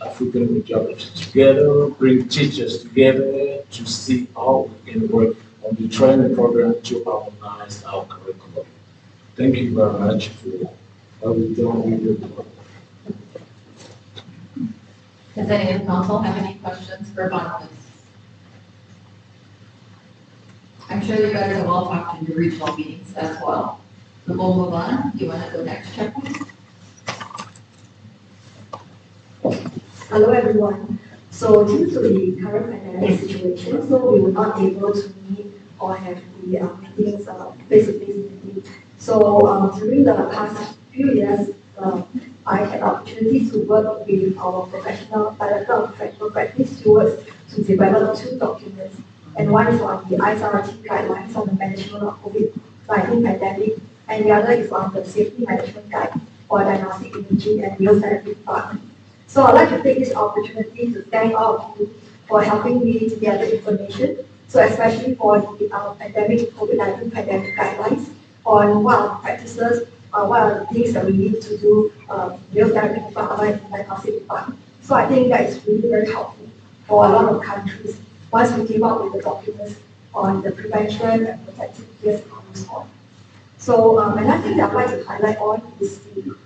African radiographers together, bring teachers together to see how we can work on the training program to harmonize our curriculum. Thank you very much for what we've done with you. Does any of the council have any questions for Barnabas? I'm sure you guys have all talked in your regional meetings as well. So we'll move on. Do you want to go next, Chuck? Hello everyone. So due to the current pandemic situation, so we were not able to meet or have the meetings face-to-face meeting. So during the past few years, I had opportunity to work with our professional director of professional practice stewards to develop two documents. And one is on the ISRRT guidelines on the management of COVID-19 pandemic, and the other is on the safety management guide for diagnostic imaging and radiotherapy department. So I'd like to take this opportunity to thank all of you for helping me to gather information. So especially for the COVID-19 pandemic guidelines on what are the practices, what are the things that we need to do, radiotherapy department and diagnostic department. So I think that is really very helpful for a lot of countries once we came up with the documents on the prevention and protective care use on. So another thing that I'd like to highlight on is the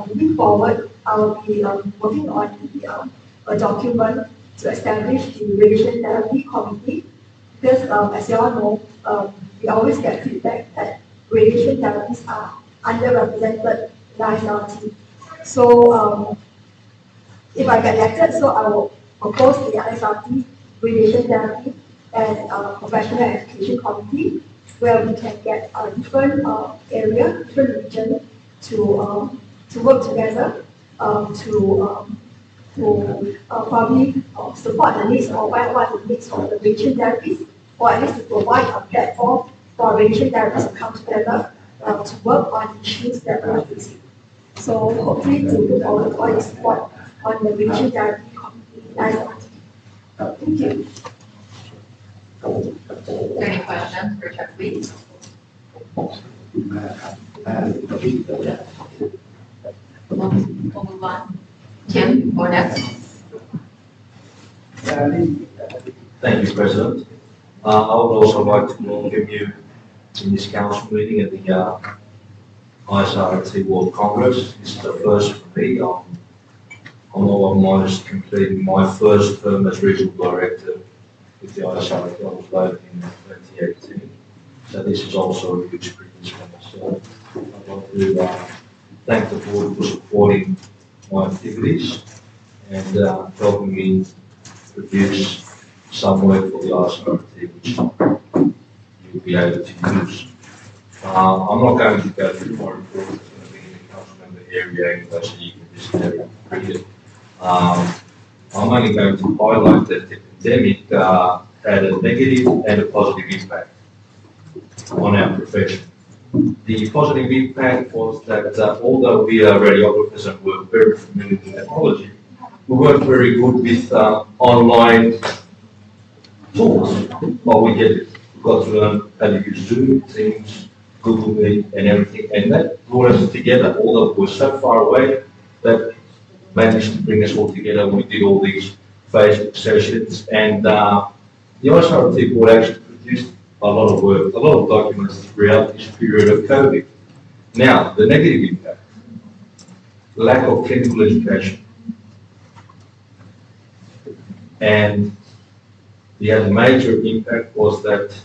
moving forward, I'll be working on a document to establish the radiation therapy committee, because as you all know, we always get feedback that radiation therapies are underrepresented in ISRRT. So if I get elected, so I will propose to the ISRRT radiation therapy and professional education committee, where we can get a different area, different region to work together to probably support the needs or what the needs of the radiation therapies, or at least to provide a platform for radiation therapists to come together to work on issues that we are facing. So hopefully to look forward to all the support on the radiation therapy committee. Thank you. Any questions for Chuck, please? We'll move on. Tim, go next. Thank you, President. I would also like to welcome you in this council meeting at the ISRRT World Congress. This is the first for me. I'm all of mine is completing my first term as regional director with the ISRRT. I was voted in 2018. So this is also a huge privilege for myself. I'd like to thank the board for supporting my activities and helping me produce some work for the ISRRT, which you'll be able to use. I'm not going to go through my report. It's going to be in the council member area anyway, so you can just have it read it. I'm only going to highlight that the pandemic had a negative and a positive impact on our profession. The positive impact was that although we are radiographers and we're very familiar with technology, we weren't very good with online tools. But we get it. We've got to learn how to use Zoom, Teams, Google Meet, and everything. And that brought us together. Although we're so far away, that managed to bring us all together. We did all these Facebook sessions, and the ISRRT board actually produced a lot of work, a lot of documents throughout this period of COVID. Now, the negative impact, lack of clinical education. And the other major impact was that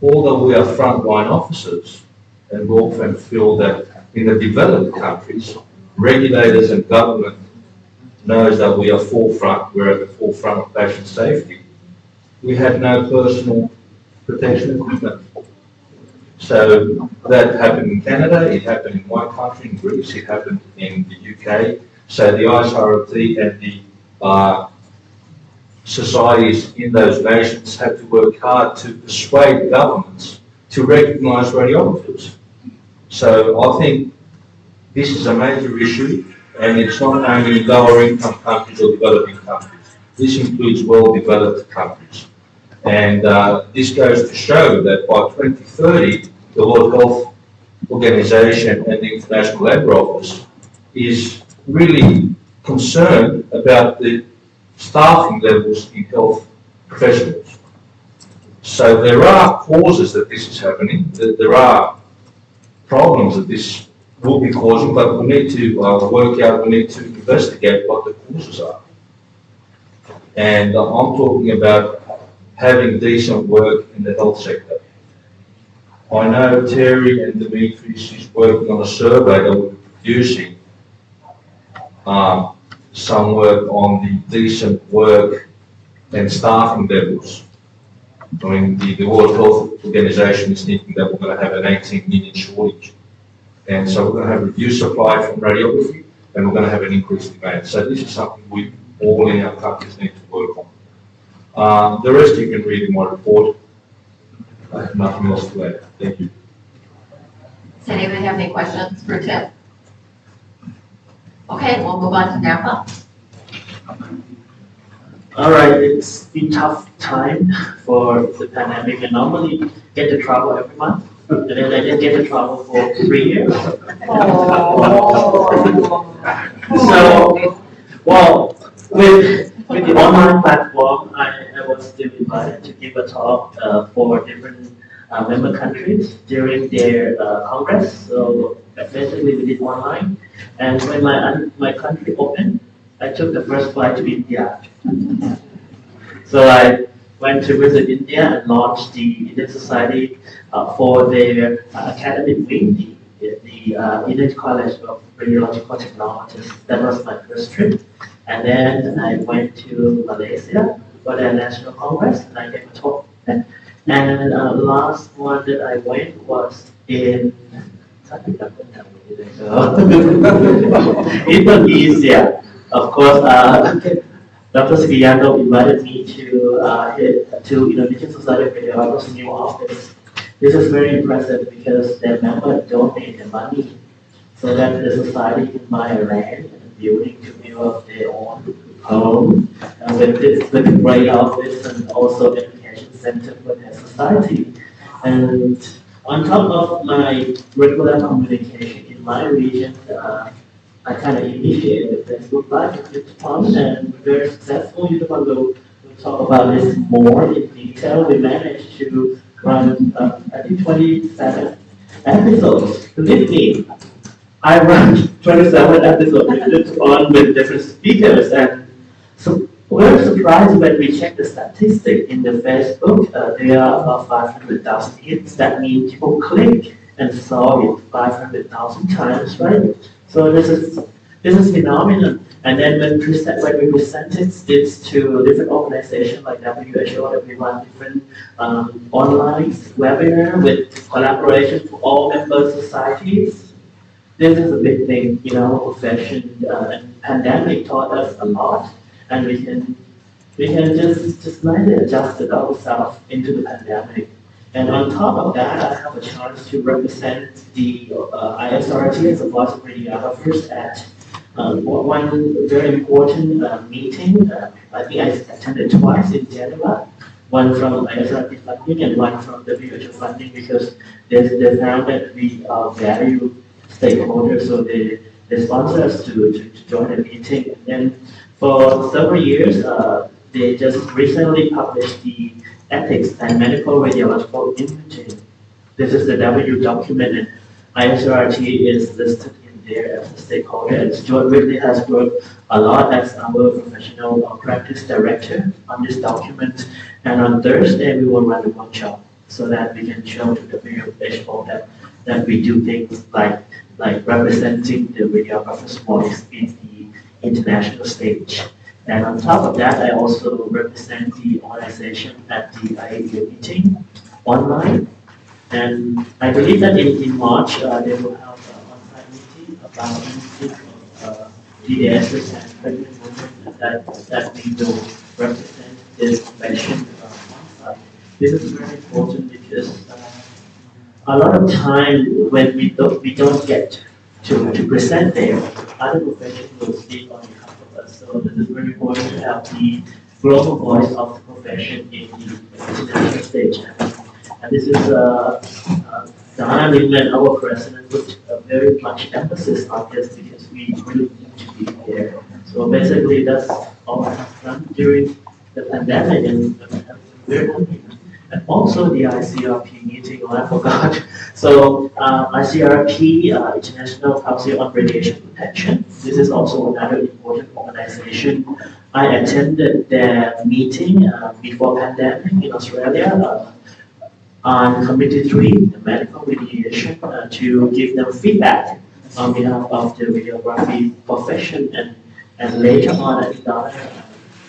although we are frontline officers, and we often feel that in the developed countries, regulators and government knows that we are forefront, we're at the forefront of patient safety, we had no personal protection equipment. So that happened in Canada, it happened in my country, in Greece, it happened in the UK. So the ISRRT and the societies in those nations had to work hard to persuade governments to recognise radiographers. So I think this is a major issue, and it's not only lower income countries or developing countries. This includes well-developed countries. And this goes to show that by 2030, the World Health Organization and the International Labour Office is really concerned about the staffing levels in health professionals. So there are causes that this is happening, that there are problems that this will be causing, but we need to work out, we need to investigate what the causes are. And I'm talking about having decent work in the health sector. I know Terry and Dimitris is working on a survey that we're producing some work on the decent work and staffing levels. I mean, the World Health Organization is thinking that we're going to have an 18 million shortage. And so we're going to have reduced supply from radiography, then we're going to have an increased demand. So this is something we all in our countries need to work on. The rest you can read in my report. I have nothing else to add. Thank you. Does anybody have any questions for Tim? Okay, we'll move on to NAPA. All right, it's been tough time for the pandemic, and normally get to travel every month, and then I didn't get to travel for 3 years. So, well, with the online platform, I was still invited to give a talk for different member countries during their congress. So basically, we did online, and when my country opened, I took the first flight to India. So I went to visit India and launched the Indian Society for their academic wing, the Indian College of Radiological Technologists. That was my first trip. And then I went to Malaysia for their National Congress, and I gave a talk. And the last one that I went was in Indonesia. Of course, Dr. Sugiyanto invited me to Indonesian Society of Radiologists' new office. This is very impressive because their members donate the money so that the society can buy a land and building to build up their own home with a great office and also education center for their society. And on top of my regular communication in my region, I kind of initiated the Facebook Live with fun and very successful. You will talk about this more in detail. We managed to run, I think, 27 episodes. Believe me, I run 27 episodes on with different speakers, and so we're surprised when we check the statistics in the Facebook. There are about 500,000 hits. That means people click and saw it 500,000 times, right? So this is phenomenon. And then when we presented this to different organizations like WHO, that we run different online webinar with collaboration for all member societies. This is a big thing in our profession, and pandemic taught us a lot, and we can just slightly adjust ourselves into the pandemic. And on top of that, I have a chance to represent the ISRRT as a voice of radiographers at one very important meeting. I think I attended twice in Geneva, one from ISRRT funding and one from WHO funding, because they found that we are value stakeholders, so they sponsor us to join the meeting. And then for several years, they just recently published the Ethics and Medical Radiological Imaging. This is the W document, and ISRRT is listed in there as a stakeholder. And Stuart really has worked a lot as our professional practice director on this document. And on Thursday, we will run a workshop so that we can show to the WHO that we do things like representing the radiographer's voice in the international stage. And on top of that, I also represent the organization at the IAEA meeting online. And I believe that in March, they will have an on-site meeting about of DDSs and pregnant women that we will represent this profession on-site. This is very important because a lot of time when we don't get to present there, other professions will speak on behalf of us. So this is very important to have the global voice of the profession in the international stage. And this is Dana Lindman, our president, put a very much emphasis on this because we really need to be there. So basically, that's all I have done during the pandemic, and I'm very happy. And also the ICRP meeting, I forgot. So ICRP, International Council on Radiation Protection. This is also another important organization. I attended their meeting before pandemic in Australia on Committee 3, the medical radiation, to give them feedback on behalf of the radiography profession. And later on, I think Donna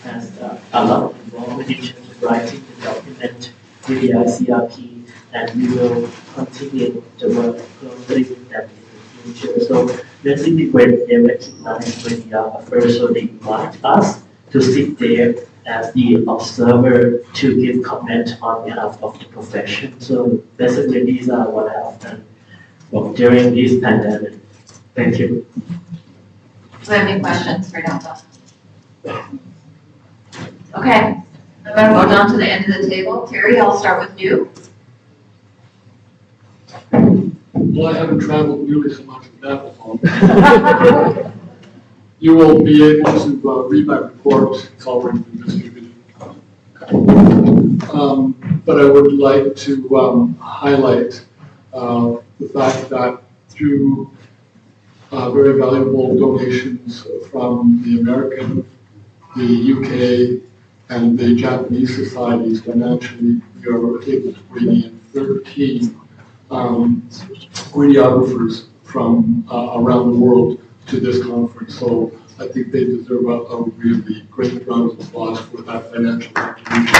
has a lot of involvement in terms of writing the document with the ICRP, and we will continue to work closely with them in the future. So basically when they recognize when we are first, so they invite us to sit there as the observer to give comment on behalf of the profession. So basically these are what I have done during this pandemic. Thank you. Do you have any questions for Delta? Okay, I'm going to go down to the end of the table. Terry, I'll start with you. Well, I haven't traveled nearly so much as that long. You will be able to read my report. It's already been distributed. But I would like to highlight the fact that through very valuable donations from the American, the UK, and the Japanese societies financially, we are able to bring in 13 radiographers from around the world to this conference. So I think they deserve a really great round of applause for that financial contribution.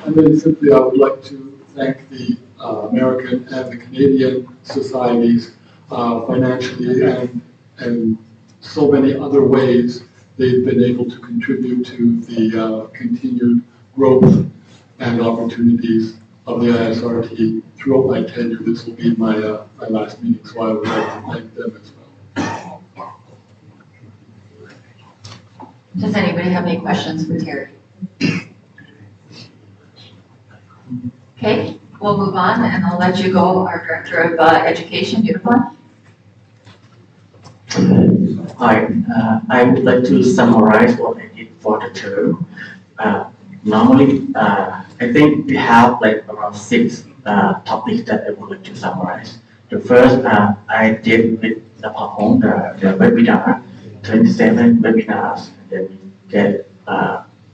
And then simply I would like to thank the American and the Canadian societies financially and so many other ways they've been able to contribute to the continued growth and opportunities of the ISRT throughout my tenure. This will be my last meeting, so I would like to thank them as well. Does anybody have any questions for Terry? Okay, we'll move on and I'll let you go, our Director of Education, Unicorn. Hi, I would like to summarize what I did for the term. Normally, I think we have like around 6 topics that I would like to summarize. The first, I did with the perform the webinar, 27 webinars, and then we get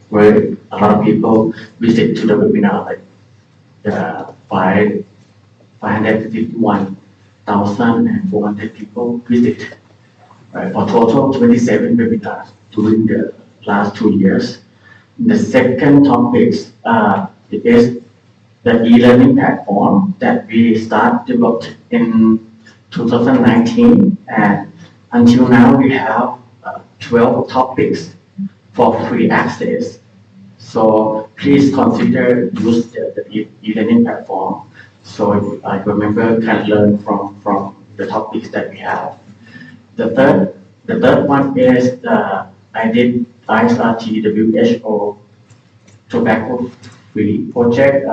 where a lot of people visit to the webinar, like 551,400 people visit. Right, for total 27 webinars during the last 2 years. The second topic is the e-learning platform that we developed in 2019, and until now we have 12 topics for free access. So please consider use the e-learning platform so your member can learn from the topics that we have. The third one is I did ISRT WHO tobacco free project.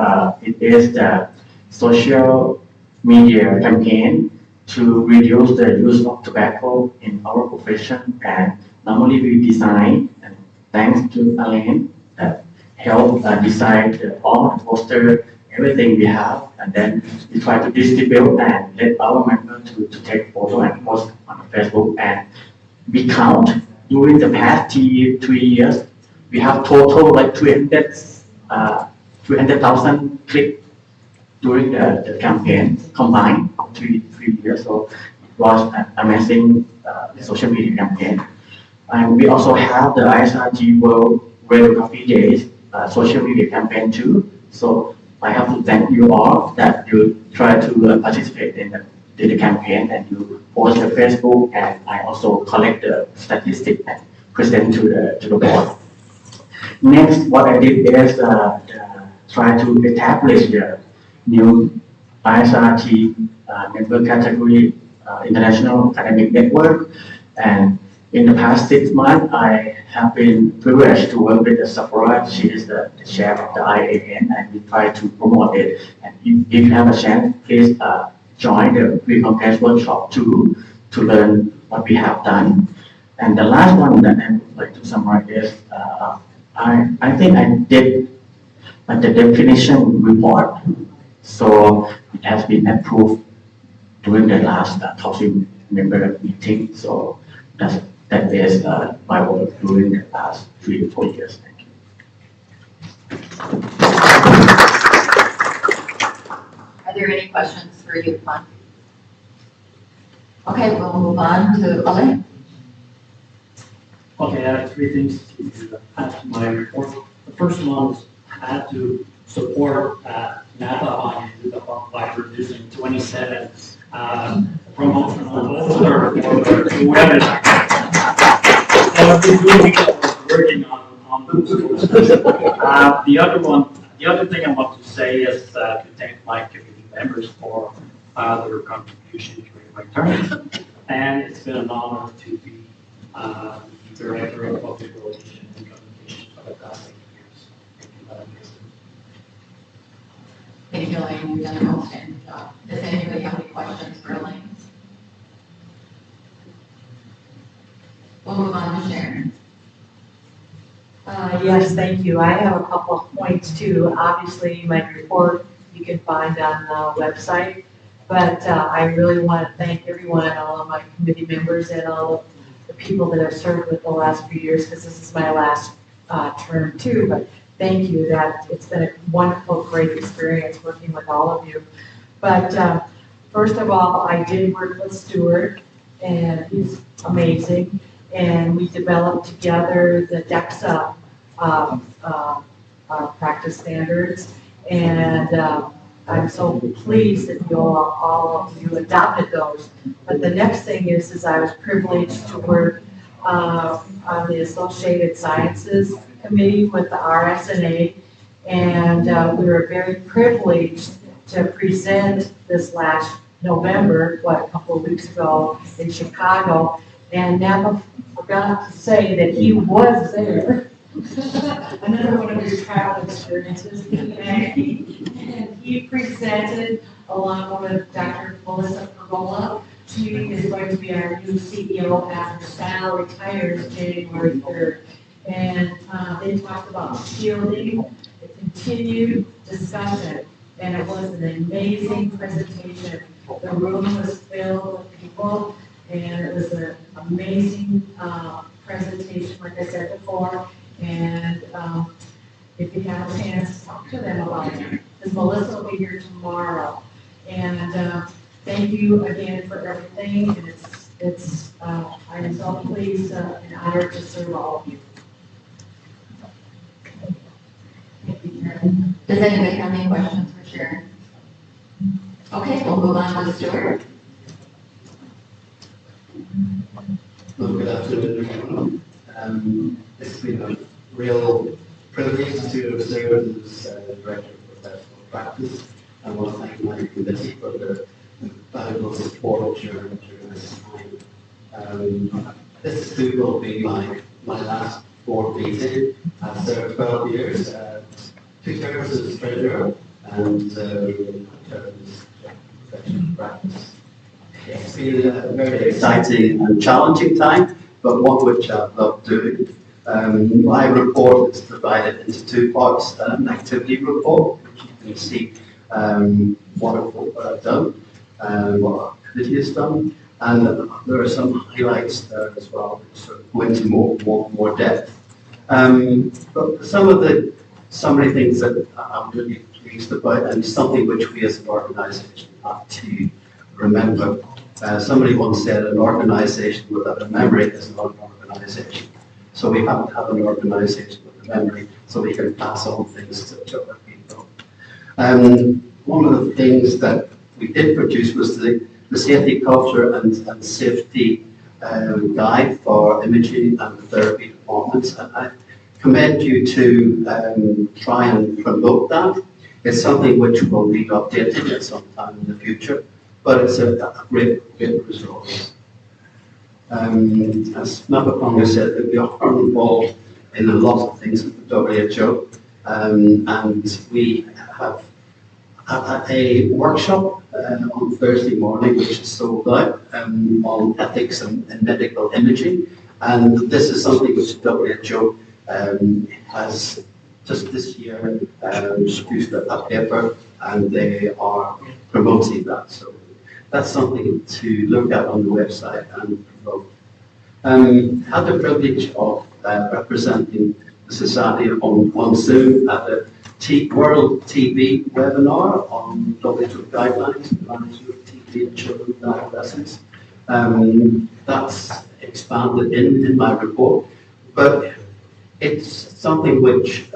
It is the social media campaign to reduce the use of tobacco in our profession, and normally we design, and thanks to Alain that helped design all the poster, everything we have, and then we try to distribute and let our members to take photo and post on Facebook. And we count during the past 3 years, we have total like 300,000 clicks during the campaign combined 3 years. So it was an amazing social media campaign. And we also have the ISRT World Radiography Days social media campaign too. So I have to thank you all that you try to participate in the campaign, and you post the Facebook, and I also collect the statistics and present to the board. Next, what I did is try to establish the new ISRT member category international academic network. And in the past 6 months, I have been privileged to work with Saffron. She is the chair of the IAN, and we try to promote it. And if you have a chance, please join the pre-conference workshop too, to learn what we have done. And the last one that I would like to summarize is I think I did the definition report. So it has been approved during the last council member meeting. So that is my work during the past 3 to 4 years. Thank you. Are there any questions for you, Juan? Okay, we'll move on to Alain. Okay, I have 3 things to add to my report. The first one is I had to support NAPA on by producing 27 promotional posters for the webinar. So I've been working on those posters. The other thing I want to say is to thank my committee members for their contribution during my term. And it's been an honor to be the Director of Public Relations and Communications for the past 8 years. Thank you, Elaine. You've done an outstanding job. Does anybody have any questions for Elaine? We'll move on to Sharon. Yes, thank you. I have a couple of points too. Obviously, my report you can find on the website, but I really want to thank everyone, all of my committee members and all of the people that I've served with the last few years, because this is my last term too. But thank you. That it's been a wonderful, great experience working with all of you. But first of all, I did work with Stuart, and he's amazing. And we developed together the DEXA practice standards. And I'm so pleased that all of you adopted those. But the next thing is I was privileged to work on the Associated Sciences Committee with the RSNA. And we were very privileged to present this last November, a couple of weeks ago in Chicago. And Napa forgot to say that he was there. Another one of his travel experiences. And he presented along with Dr. Melissa Pergola. She is going to be our new CEO after Sal retires January 3rd. And they talked about shielding, the continued discussion, and it was an amazing presentation. The room was filled with people. And it was an amazing presentation, like I said before. And if you have a chance, talk to them about it. Because Melissa will be here tomorrow. And thank you again for everything. And I am so pleased and honored to serve all of you. Thank you, Sharon. Does anybody have any questions for Sharon? Okay, we'll move on to Stuart. Well, good afternoon, everyone. It's been a real privilege to serve as Director of Professional Practice. I want to thank my committee for their valuable support during this time. This too will be my last board meeting. I've served 12 years, 2 terms as Treasurer and 2 terms as Professional Practice. It's been a very exciting and challenging time, but one which I've loved doing. My report is divided into 2 parts, an activity report, which you can see what I've done, what our committee has done, and there are some highlights there as well, which sort of go into more depth. But some of the summary things that I'm really pleased about, and something which we as an organisation have to remember. Somebody once said an organisation without a memory is not an organisation. So we have to have an organisation with a memory so we can pass on things to other people. One of the things that we did produce was the safety culture and safety guide for imaging and therapy departments. And I commend you to try and promote that. It's something which will need updating at some time in the future. But it's a great resource. As Mapapong said, that we are involved in a lot of things at the WHO, and we have a workshop on Thursday morning, which is sold out, on ethics and medical imaging, and this is something which the WHO has just this year produced a paper, and they are promoting that. So that's something to look at on the website and promote. Had the privilege of representing the Society on Zoom at the World TB webinar on WHO guidelines and management of TB in children with adolescents. That's expanded in my report, but it's something which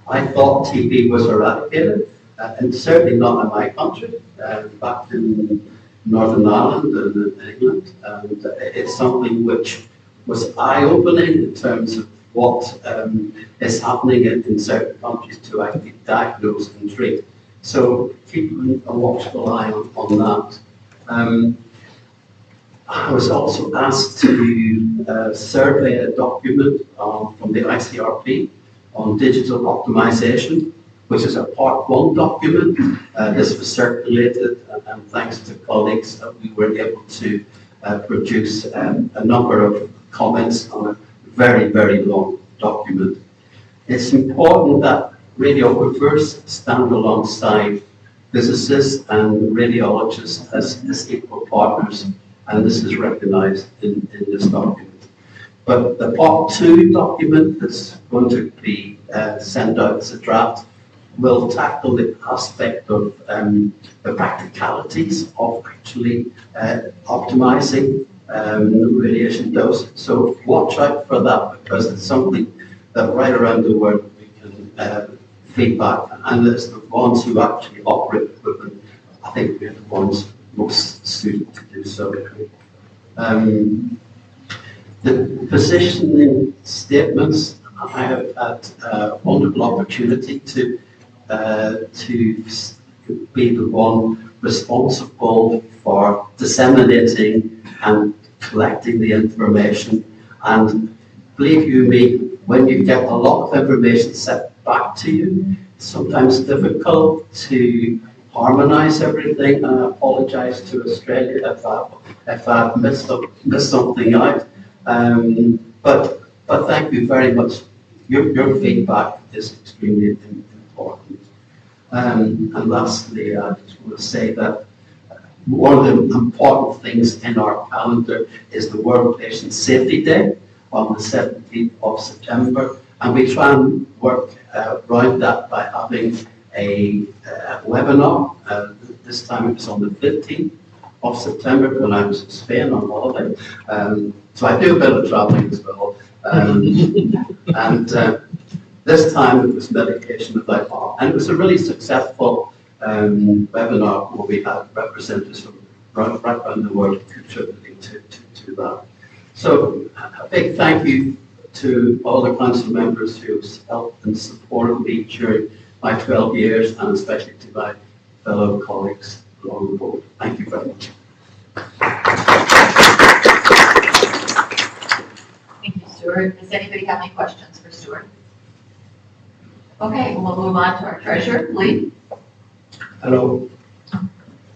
I thought TB was eradicated, and certainly not in my country, back in Northern Ireland and in England. And it's something which was eye-opening in terms of what is happening in certain countries to actually diagnose and treat. So keeping a watchful eye on that. I was also asked to survey a document from the ICRP on digital optimization, which is a part 1 document. This was circulated, and thanks to colleagues, we were able to produce a number of comments on a very, very long document. It's important that radiographers stand alongside physicists and radiologists as equal partners, and this is recognized in this document. But the part 2 document that's going to be sent out as a draft will tackle the aspect of the practicalities of actually optimizing radiation dose. So watch out for that, because it's something that right around the world we can feedback, and it's the ones who actually operate equipment, I think we're the ones most suited to do so. The positioning statements, I have had a wonderful opportunity to be the one responsible for disseminating and collecting the information. And believe you me, when you get a lot of information sent back to you, it's sometimes difficult to harmonize everything. And I apologize to Australia if I've missed something out. But thank you very much. Your feedback is extremely important. And lastly, I just want to say that one of the important things in our calendar is the World Patient Safety Day on the 17th of September. And we try and work around that by having a webinar. This time it was on the 15th of September when I was in Spain on holiday. So I do a bit of traveling as well. This time it was medication without harm. And it was a really successful webinar where we had representatives from right around the world contributing to that. So a big thank you to all the council members who helped and supported me during my 12 years, and especially to my fellow colleagues along the board. Thank you very much. Thank you, Stuart. Does anybody have any questions for Stuart? Okay, we'll move on to our treasurer, Lee. Hello.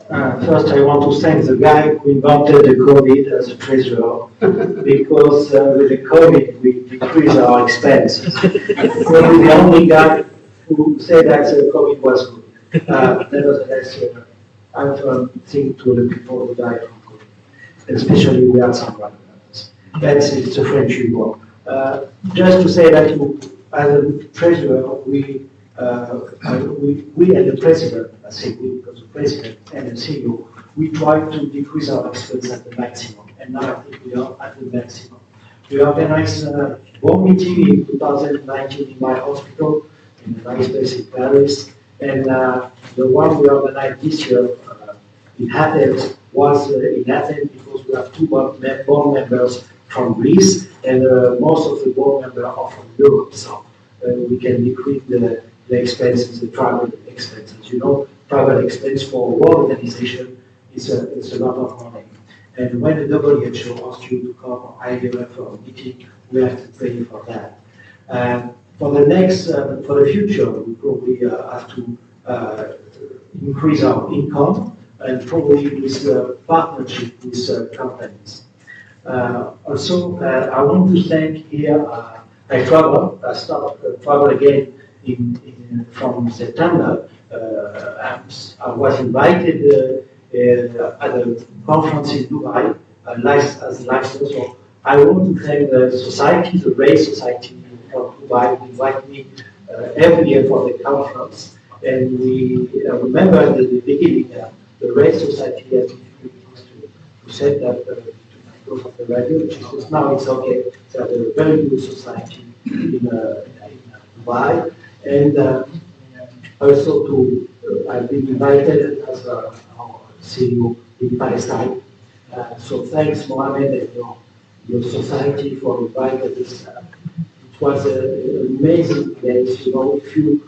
First, I want to thank the guy who invented the COVID as a treasurer, because with the COVID, we decreased our expenses. Probably the only guy who said that the COVID was good. Nevertheless, I want to think to the people who died from COVID, especially we had some others. That's it's a French humor. Just to say that as a treasurer, we and the president, I say we because the president and the CEO, we try to decrease our expenses at the maximum, and now I think we are at the maximum. We organized one meeting in 2019 in my hospital, in a nice place in Paris, and the one we organized this year in Athens was in Athens because we have two board members from Greece, and most of the board members are from Europe, so we can decrease the expenses, the travel expenses. You know, travel expense for a world organization is a lot of money. And when the WHO asks you to come either for a meeting, we have to pay for that. For the next, for the future, we probably have to increase our income, and probably with partnership with companies. Also, I want to thank here. I start travel again from September. I was invited at a conference in Dubai as licensed. So I want to thank the society, the Race Society of Dubai, who invite me every year for the conference. And we remember at the beginning the Race Society has to say that because of the radio, which now it's okay. They are a very good society in Dubai, And also I've been invited as our CEO in Palestine. So thanks, Mohammed, and your society for inviting us. It was an amazing place. You know, if you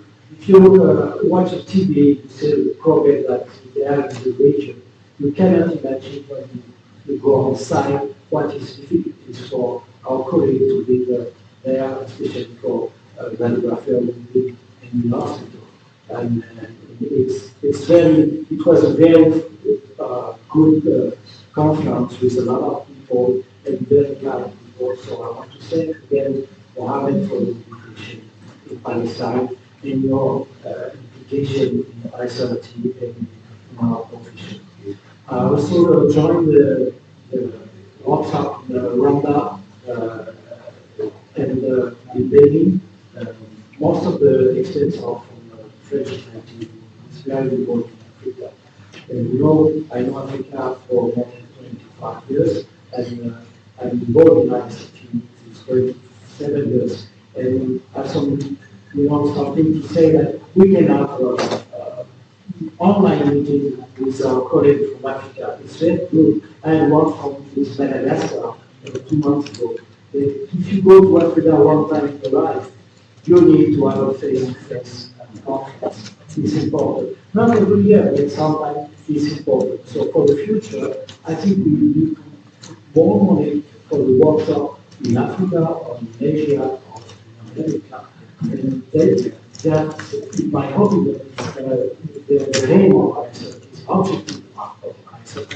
watch a TV, you see the progress that they have in the region. You cannot imagine when you go on site what is difficult for our colleagues to live there, especially for mammographer in the hospital. And it was a very good conference with a lot of people and very kind people. So I want to thank again Mohammed for the invitation in Palestine and your implication in ISRRT and in our profession. I also joined the WhatsApp Rwanda and in Benin. Most of the experts are from French society. It's very important in Africa. And I know Africa for more than 25 years, and I'm involved in ISRRT since 37 years. And I have something to say that we can have online meeting with our colleagues from Africa. It's very good. I had one from with Madagascar 2 months ago. If you go to Africa one time in your life, you need to have a face-to-face conference. It's important. Not every year, but sometimes it's important. So for the future, I think we need to put more money for the workshop in Africa or in Asia or in America. And that's my hobby. The name of ISRRT is objective of ISRRT.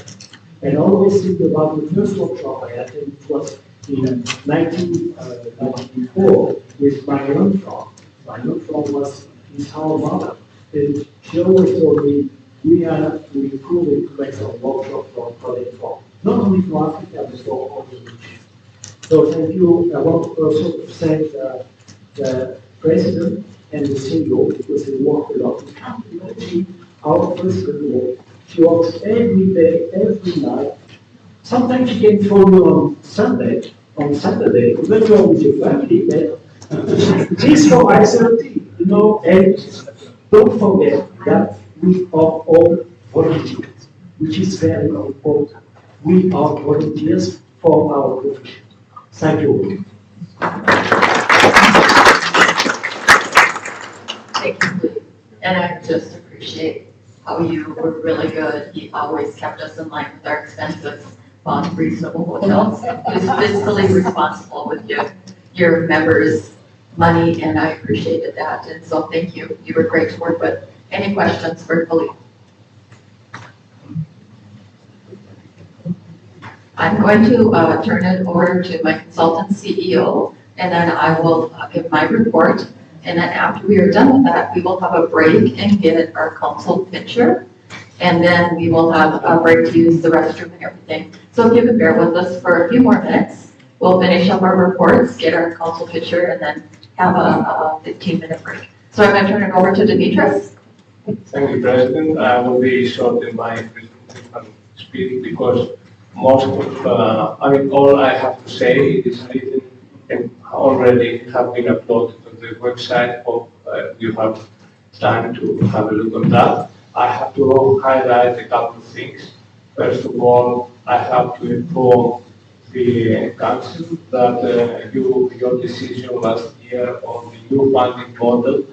And always think about the first workshop I attended. It was in 1994 with my Lundfrom. My Lundfrom was his whole mother. And she always told me, we have to improve it to make some workshop for Project for not only for Africa, but for all the regions. So thank you. I want also to thank the President and the CEO because they work a lot. You can't imagine our President works. She works every day, every night. Sometimes she can phone you on Saturday, when you're with your family, but she's from ISRRT, and don't forget that we are all volunteers, which is very important. We are volunteers for our profession. Thank you. Thank you. And I just appreciate how you were really good. You always kept us in line with our expenses, found reasonable hotels. He was fiscally responsible with your members' money, and I appreciated that. And so thank you. You were great to work with. Any questions for Philippe? I'm going to turn it over to my consultant CEO, and then I will give my report. And then after we are done with that, we will have a break and get our council picture. And then we will have a break to use the restroom and everything. So if you could bear with us for a few more minutes, we'll finish up our reports, get our council picture, and then have a 15-minute break. So I'm going to turn it over to Dimitris. Thank you, President. I will be short in my speech because most of, all I have to say is written and already have been uploaded on the website. Hope you have time to have a look on that. I have to highlight a couple of things. First of all, I have to inform the council that your decision last year on the new funding model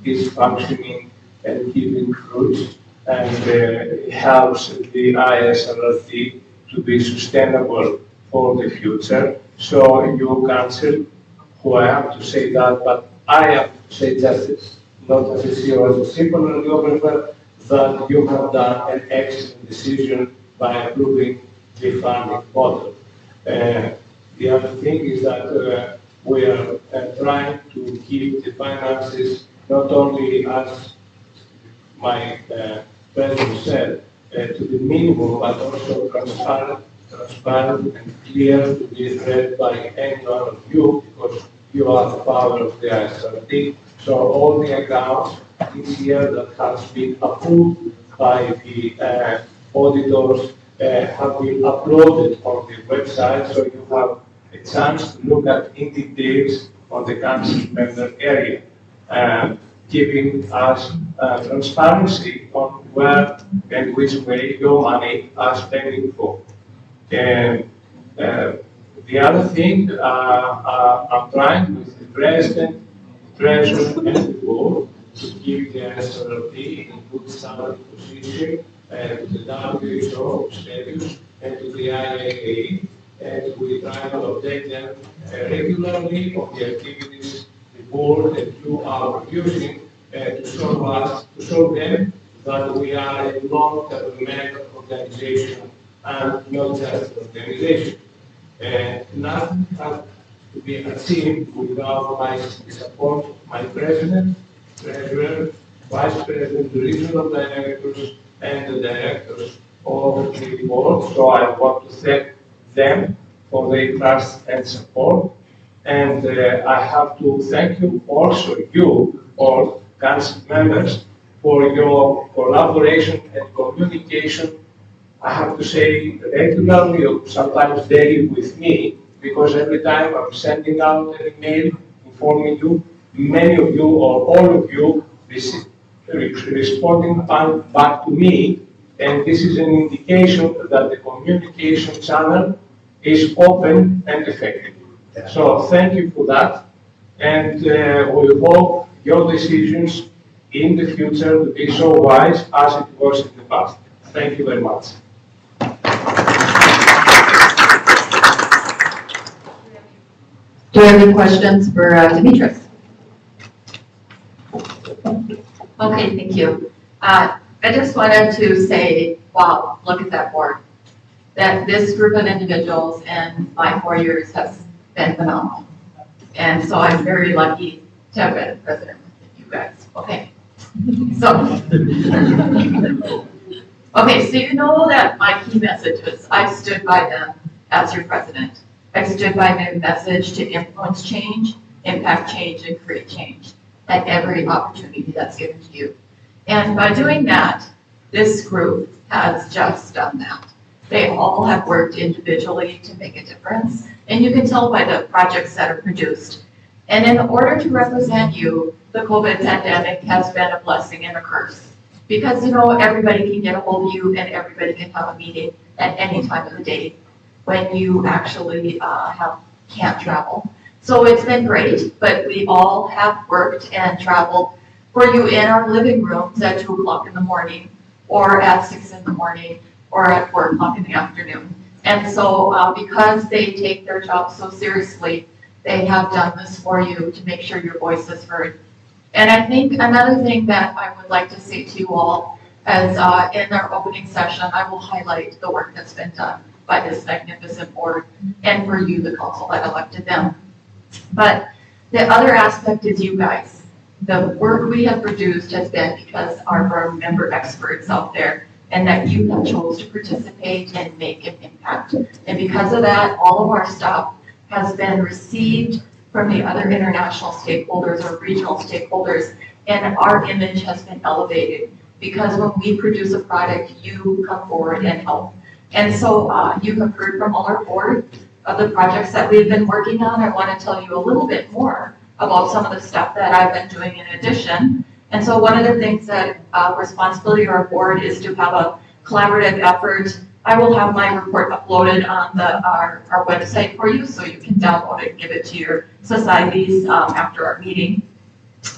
is functioning and giving fruits and helps the ISRRT to be sustainable for the future. So you council, who I have to say that, but I have to say justice, not as a CEO, as a simple radiographer, that you have done an excellent decision by approving the funding model. The other thing is that we are trying to keep the finances not only as my president said, to the minimum, but also transparent and clear to be read by any one of you, because you are the power of the ISRRT. So all the accounts this year that has been approved by the auditors have been uploaded on the website, so you have a chance to look at in details on the council member area. giving us transparency on where and which way your money are spending for. And the other thing, I'm trying with the president, treasurer, and the board to keep the ISRRT in good standard position and to the WHO status and to the IAA, and we try to update them regularly on the activities the board and you are producing to show them that we are a long-term organization and not just an organization. And nothing has to be achieved without my support of my president, treasurer, vice president, the regional directors, and the directors of the board. So I want to thank them for their trust and support. And I have to thank you also, you, all council members, for your collaboration and communication. I have to say regularly, or sometimes daily with me, because every time I'm sending out an email informing you, many of you or all of you responding back to me, and this is an indication that the communication channel is open and effective. So thank you for that, and we hope your decisions in the future to be so wise as it was in the past. Thank you very much. Do you have any questions for Dimitris? Okay, thank you. I just wanted to say, wow, look at that board. That this group of individuals in my 4 years has been phenomenal. And so I'm very lucky to have been president with you guys. Okay. So, okay, so you know that my key message is I stood by them as your president. I stood by my message to influence change, impact change, and create change at every opportunity that's given to you. And by doing that, this group has just done that. They all have worked individually to make a difference, and you can tell by the projects that are produced. And in order to represent you, the COVID pandemic has been a blessing and a curse. Because, you know, everybody can get a hold of you and everybody can have a meeting at any time of the day when you actually can't travel. So it's been great, but we all have worked and traveled for you in our living rooms at 2 o'clock in the morning, or at 6 in the morning, or at 4 o'clock in the afternoon. And so because they take their job so seriously, they have done this for you to make sure your voice is heard. And I think another thing that I would like to say to you all, as in our opening session, I will highlight the work that's been done by this magnificent board and for you, the council that elected them. But the other aspect is you guys. The work we have produced has been because our member experts out there, and that you have chose to participate and make an impact. And because of that, all of our stuff has been received from the other international stakeholders or regional stakeholders, and our image has been elevated because when we produce a product, you come forward and help. And so you have heard from all our board of the projects that we've been working on. I want to tell you a little bit more about some of the stuff that I've been doing in addition. And so one of the things that responsibility of our board is to have a collaborative effort. I will have my report uploaded on our website for you so you can download it and give it to your societies after our meeting.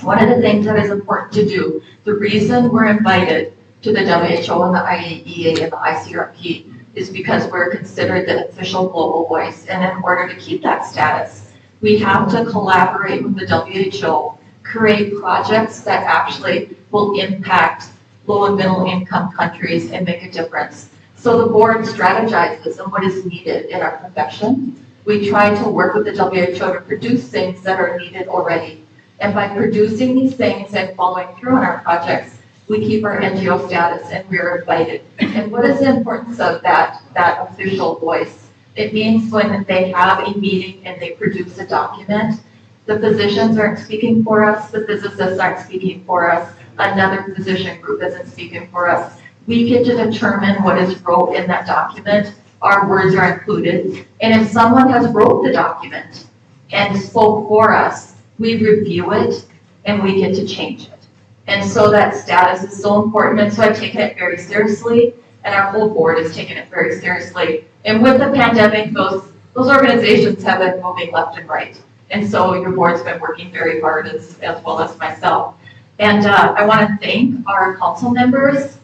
One of the things that is important to do, the reason we're invited to the WHO and the IAEA and the ISRRT is because we're considered the official global voice. And in order to keep that status, we have to collaborate with the WHO, create projects that actually will impact low and middle income countries and make a difference. So the board strategizes on what is needed in our profession. We try to work with the WHO to produce things that are needed already. And by producing these things and following through on our projects, we keep our NGO status and we're invited. And what is the importance of that official voice? It means when they have a meeting and they produce a document, the physicians aren't speaking for us, the physicists aren't speaking for us, another physician group isn't speaking for us. We get to determine what is wrote in that document. Our words are included. And if someone has wrote the document and spoke for us, we review it and we get to change it. And so that status is so important, and so I've taken it very seriously, and our whole board has taken it very seriously. And with the pandemic, those organizations have been moving left and right. And so your board's been working very hard as well as myself. And I want to thank our council members.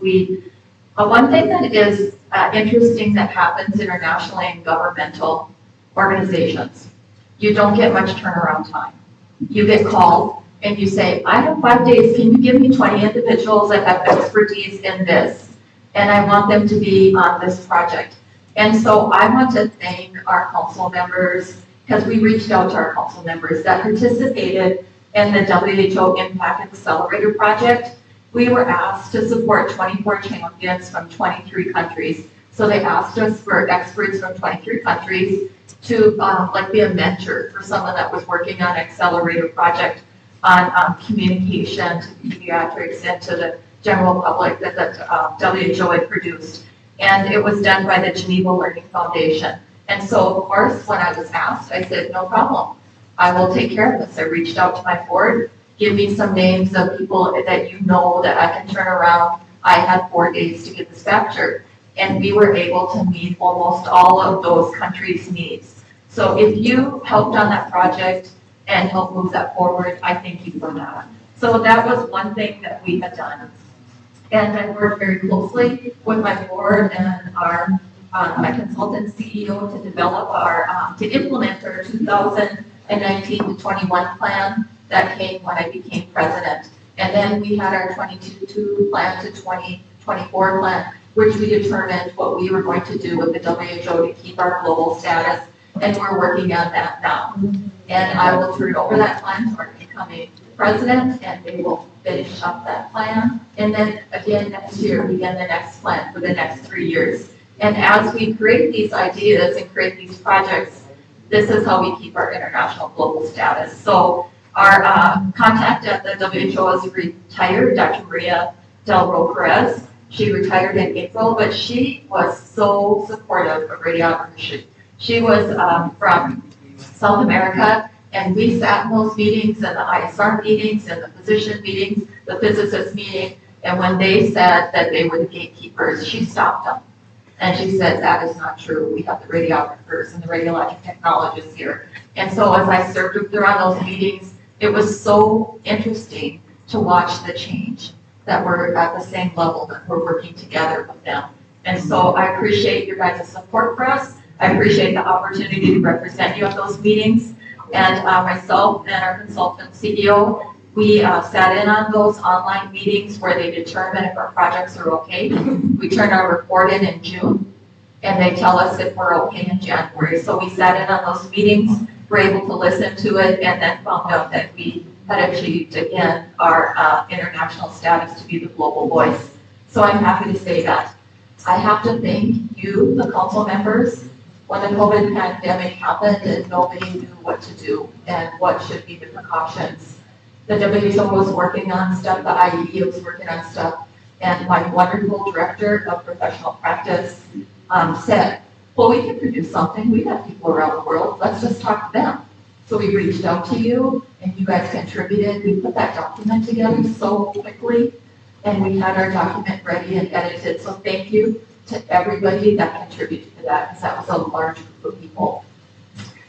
One thing that is interesting that happens internationally in governmental organizations, you don't get much turnaround time. You get called and you say, I have 5 days, can you give me 20 individuals that have expertise in this? And I want them to be on this project. And so I want to thank our council members, because we reached out to our council members that participated in the WHO Impact Accelerator project. We were asked to support 24 champions from 23 countries. So they asked us for experts from 23 countries to be a mentor for someone that was working on an accelerator project on communication to pediatrics and to the general public that the WHO had produced. And it was done by the Geneva Learning Foundation. And so, of course, when I was asked, I said, no problem. I will take care of this. I reached out to my board, give me some names of people that you know that I can turn around. I had 4 days to get this captured. And we were able to meet almost all of those countries' needs. So if you helped on that project and helped move that forward, I thank you for that. So that was one thing that we had done. And I worked very closely with my board and my consultant CEO to develop to implement our 2019 to 21 plan that came when I became president. And then we had our 22 plan to 2024 plan, which we determined what we were going to do with the WHO to keep our global status. And we're working on that now. And I will turn over that plan to our incoming president, and they will finish up that plan. And then again next year, begin the next plan for the next 3 years. And as we create these ideas and create these projects, this is how we keep our international global status. So our contact at the WHO is retired, Dr. Maria Del Ro Perez. She retired in April, but she was so supportive of radiography. She was from South America, and we sat in those meetings and the ISR meetings and the physician meetings, the physicist meeting, and when they said that they were the gatekeepers, she stopped them. And she said, that is not true. We have the radiographers and the radiologic technologists here. And so as I served with her on those meetings, it was so interesting to watch the change that we're at the same level, that we're working together with them. And so I appreciate your guys' support for us. I appreciate the opportunity to represent you at those meetings. And myself and our consultant CEO, we sat in on those online meetings where they determine if our projects are okay. We turn our report in June, and they tell us if we're okay in January. So we sat in on those meetings, were able to listen to it, and then found out that we had achieved, again, our international status to be the global voice. So I'm happy to say that. I have to thank you, the council members. When the COVID pandemic happened and nobody knew what to do and what should be the precautions, the WHO was working on stuff, the IEE was working on stuff, and my wonderful director of professional practice said, well, we can produce something. We have people around the world. Let's just talk to them. So we reached out to you, and you guys contributed. We put that document together so quickly, and we had our document ready and edited. So thank you to everybody that contributed to that, because that was a large group of people.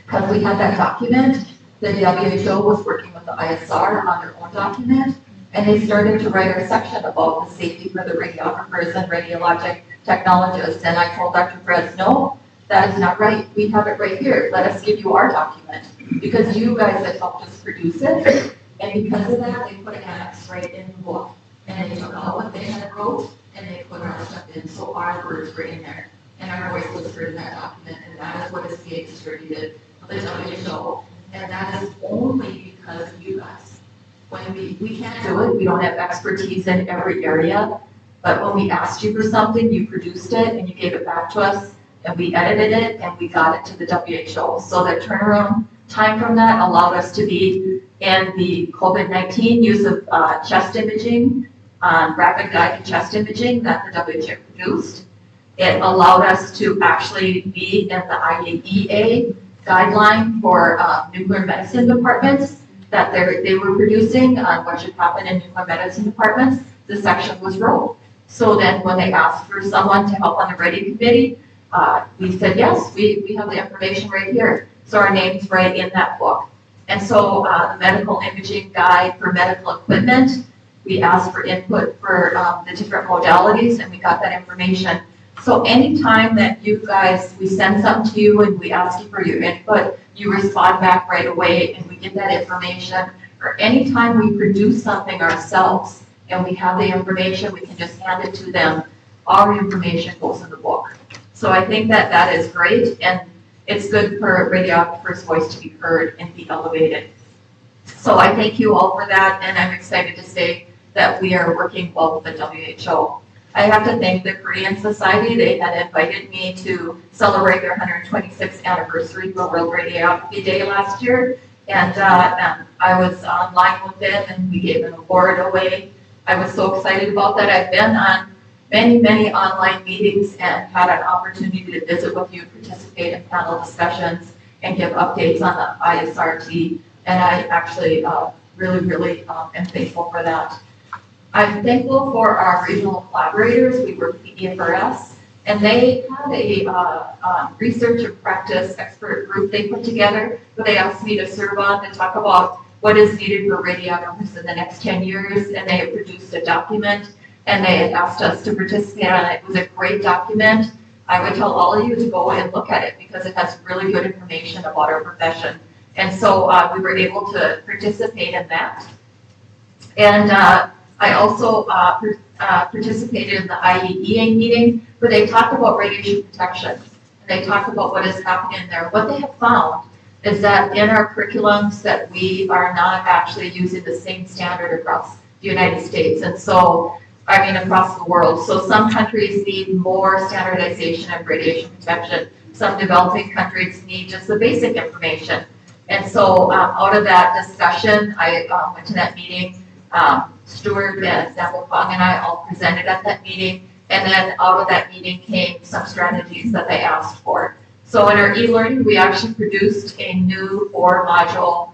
Because we had that document, the WHO was working with the ISR on their own document, and they started to write our section about the safety for the radiographers and radiologic technologists. And I told Dr. Perez, no, that is not right. We have it right here. Let us give you our document, because you guys have helped us produce it. And because of that, they put an annex right in the book. And they took out what they had wrote, and they put our stuff in, so our words were in there, and our voice was heard in that document, and that is what is being distributed to the WHO, and that is only because of you guys. When we can't do it, we don't have expertise in every area, but when we asked you for something, you produced it, and you gave it back to us, and we edited it, and we got it to the WHO. So the turnaround time from that allowed us to be in the COVID-19 use of chest imaging, rapid guided chest imaging that the WHO produced. It allowed us to actually be in the IAEA guideline for nuclear medicine departments. that they were producing on what should happen in nuclear medicine departments, the section was rolled. So then when they asked for someone to help on the Ready Committee, we said, yes, we have the information right here. So our name's right in that book. And so the medical imaging guide for medical equipment, we asked for input for the different modalities, and we got that information. So anytime that you guys, we send something to you and we ask you for your input, you respond back right away and we get that information. Or anytime we produce something ourselves and we have the information, we can just hand it to them. Our information goes in the book. So I think that that is great, and it's good for radiographers' voice to be heard and be elevated. So I thank you all for that, and I'm excited to say that we are working well with the WHO. I have to thank the Korean Society. They had invited me to celebrate their 126th anniversary for World Radiography Day last year. And I was online with them and we gave an award away. I was so excited about that. I've been on many online meetings and had an opportunity to visit with you, participate in panel discussions, and give updates on the ISRRT. And I actually really am thankful for that. I'm thankful for our regional collaborators. We work with the ISRRT, and they had a research and practice expert group they put together where they asked me to serve on to talk about what is needed for radiographers in the next 10 years, and they had produced a document, and they had asked us to participate on it. It was a great document. I would tell all of you to go and look at it because it has really good information about our profession. And so we were able to participate in that. And I also participated in the IEEA meeting where they talked about radiation protection. And they talked about what is happening there. What they have found is that in our curriculums that we are not actually using the same standard across the United States. And so, I mean, across the world. So some countries need more standardization of radiation protection. Some developing countries need just the basic information. And so out of that discussion, I went to that meeting. Stuart and Sample Kong and I all presented at that meeting, and then out of that meeting came some strategies that they asked for. So in our e-learning, we actually produced a new 4-module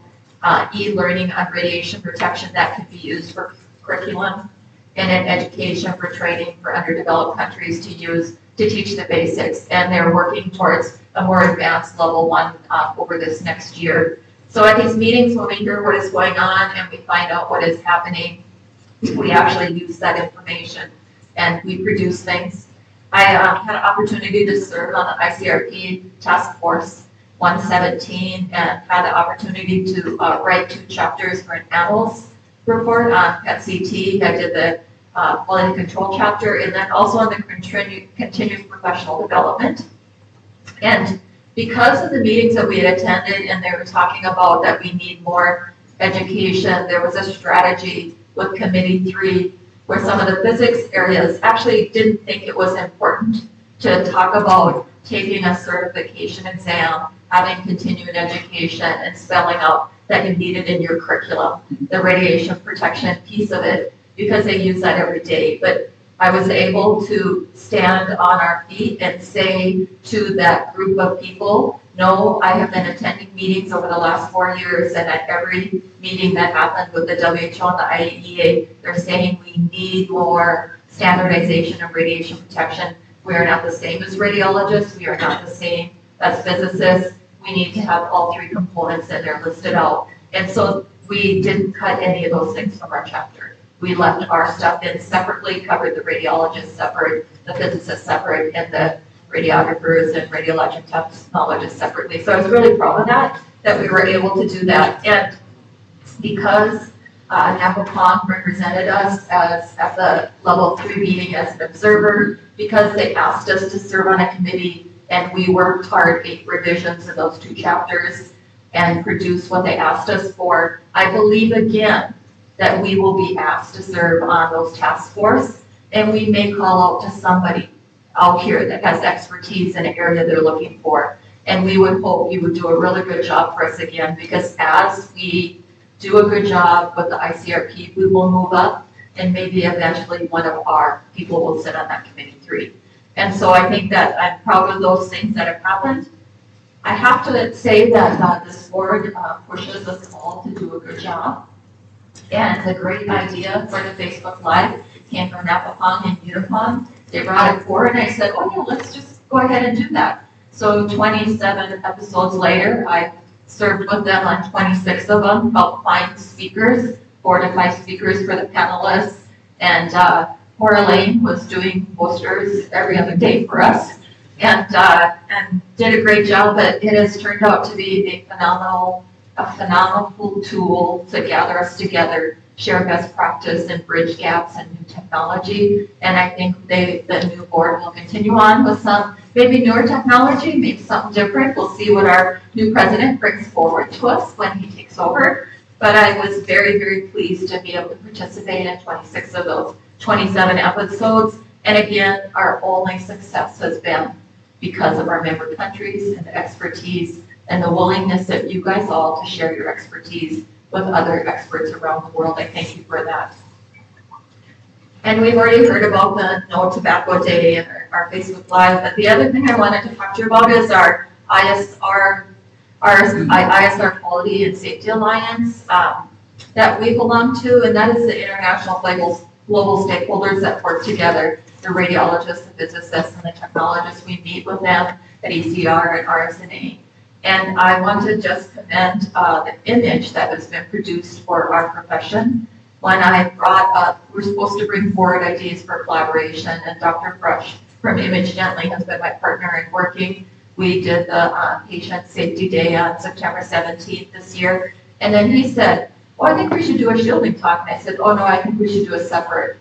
e-learning on radiation protection that could be used for curriculum and in education for training for underdeveloped countries to use to teach the basics. And they're working towards a more advanced level 1 over this next year. So at these meetings, when we hear what is going on and we find out what is happening, we actually use that information and we produce things. I had an opportunity to serve on the ISRRT Task Force 117 and had the opportunity to write 2 chapters for an annals report on PET-CT. I did the quality control chapter and then also on the continuous professional development. And because of the meetings that we had attended and they were talking about that we need more education, there was a strategy with Committee 3 where some of the physics areas actually didn't think it was important to talk about taking a certification exam, having continuing education, and spelling out that you need it in your curriculum, the radiation protection piece of it, because they use that every day. But I was able to stand on our feet and say to that group of people, no, I have been attending meetings over the last 4 years, and at every meeting that happened with the WHO and the IAEA, they're saying we need more standardization of radiation protection. We are not the same as radiologists. We are not the same as physicists. We need to have all 3 components in there listed out. And so we didn't cut any of those things from our chapter. We left our stuff in separately, covered the radiologists separate, the physicists separate, and the radiographers and radiologic technologists separately. So I was really proud of that we were able to do that. And because Napa Pong represented us as at the level 3 meeting as an observer, because they asked us to serve on a committee and we worked hard, 8 revisions of those 2 chapters and produced what they asked us for, I believe again that we will be asked to serve on those task force, and we may call out to somebody out here that has expertise in an area they're looking for. And we would hope you would do a really good job for us again, because as we do a good job with the ICRP, we will move up, and maybe eventually one of our people will sit on that committee 3. And so I think that I'm proud of those things that have happened. I have to say that this board pushes us all to do a good job. And the great idea for the Facebook Live came from Napapong and Utapong. They brought it forward and I said, oh yeah, let's just go ahead and do that. So 27 episodes later, I served with them on 26 of them, helped find speakers, 4 to 5 speakers for the panelists. And poor Elaine was doing posters every other day for us and did a great job. But it has turned out to be a phenomenal tool to gather us together, share best practice and bridge gaps in new technology. And I think the new board will continue on with some maybe newer technology, maybe something different. We'll see what our new president brings forward to us when he takes over. But I was very, very pleased to be able to participate in 26 of those 27 episodes. And again, our only success has been because of our member countries and the expertise and the willingness of you guys all to share your expertise with other experts around the world. I thank you for that. And we've already heard about the No Tobacco Day and our Facebook Live, but the other thing I wanted to talk to you about is our ISR Quality and Safety Alliance that we belong to, and that is the international global stakeholders that work together, the radiologists, the physicists, and the technologists. We meet with them at ECR and RSNA. And I want to just commend the image that has been produced for our profession. When I brought up, we're supposed to bring forward ideas for collaboration, and Dr. Fresh from Image Gently has been my partner in working. We did the Patient Safety Day on September 17th this year. And then he said, well, I think we should do a shielding talk. And I said, oh no, I think we should do a separate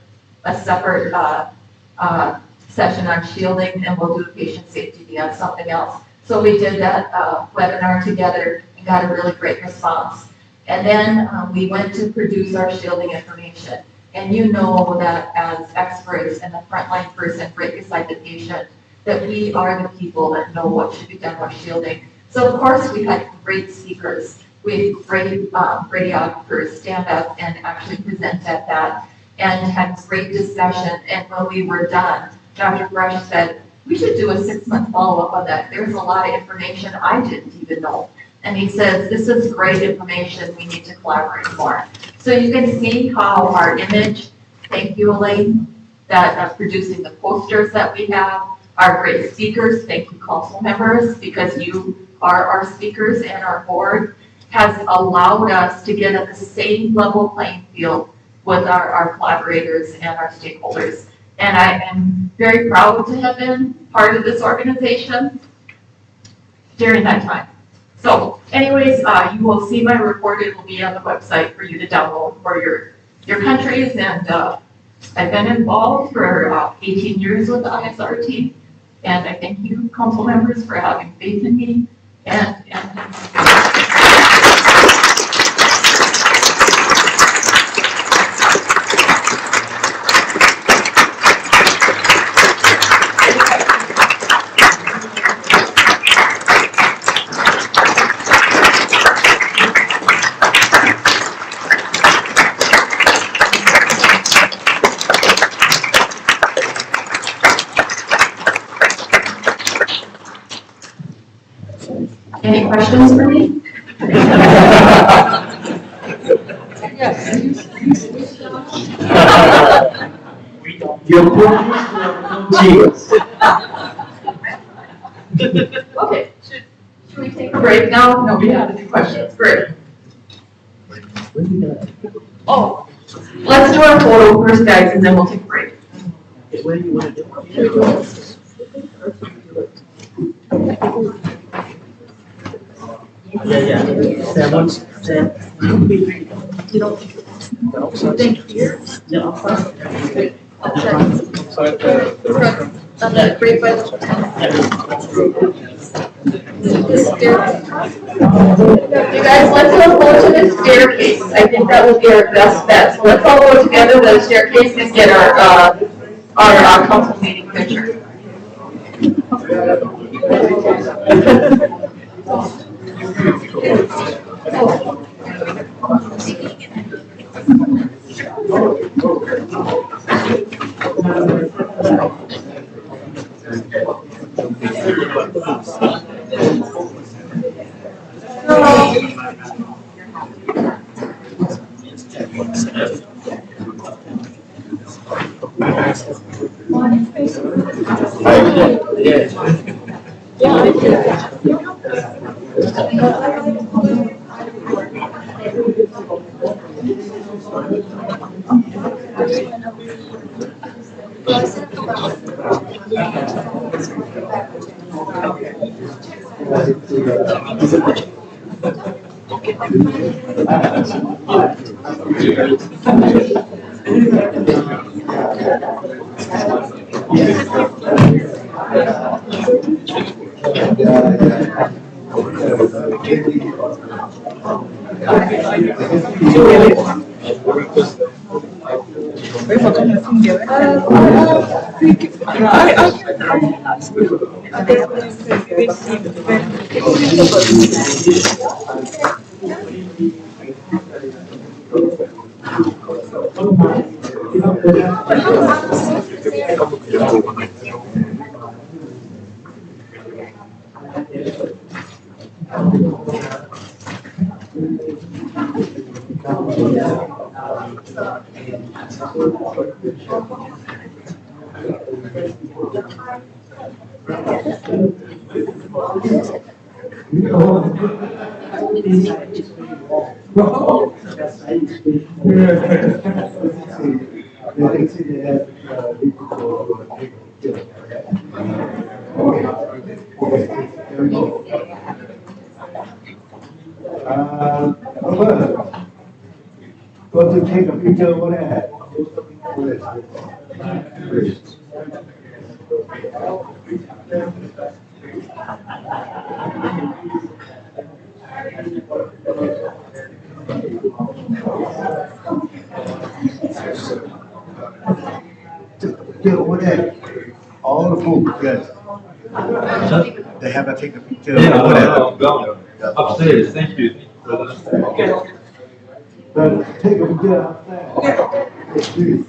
session on shielding, and we'll do a Patient Safety Day on something else. So we did that webinar together and got a really great response. And then we went to produce our shielding information. And you know that as experts and the frontline person right beside the patient, that we are the people that know what should be done with shielding. So of course we had great speakers. We had great radiographers stand up and actually present at that and had great discussion. And when we were done, Dr. Fresh said, we should do a 6-month follow-up on that. There's a lot of information I didn't even know. And he says, this is great information. We need to collaborate more. So you can see how our image, thank you, Elaine, that producing the posters that we have, our great speakers, thank you, council members, because you are our speakers and our board, has allowed us to get at the same level playing field with our collaborators and our stakeholders. And I am very proud to have been part of this organization during that time. So anyways, you will see my report. It will be on the website for you to download for your countries. And I've been involved for 18 years with the ISRRT. And I thank you, council members, for having faith in me. Any questions for me? Your questions. Okay. Should we take a break now? No, we have any questions. Great. Oh, let's do our photo first, guys, and then we'll take a break. Where do you want to do it? Yeah. You don't think here? Yeah. On the great by the You guys, let's all go to the staircase. I think that will be our best bet. So let's all go together to the staircase and get our council meeting picture. Want to take a picture over there? Picture over there. All the food, yes. They have to take a picture over there. Upstairs, thank you. Okay. But take a picture upstairs. Yes, please.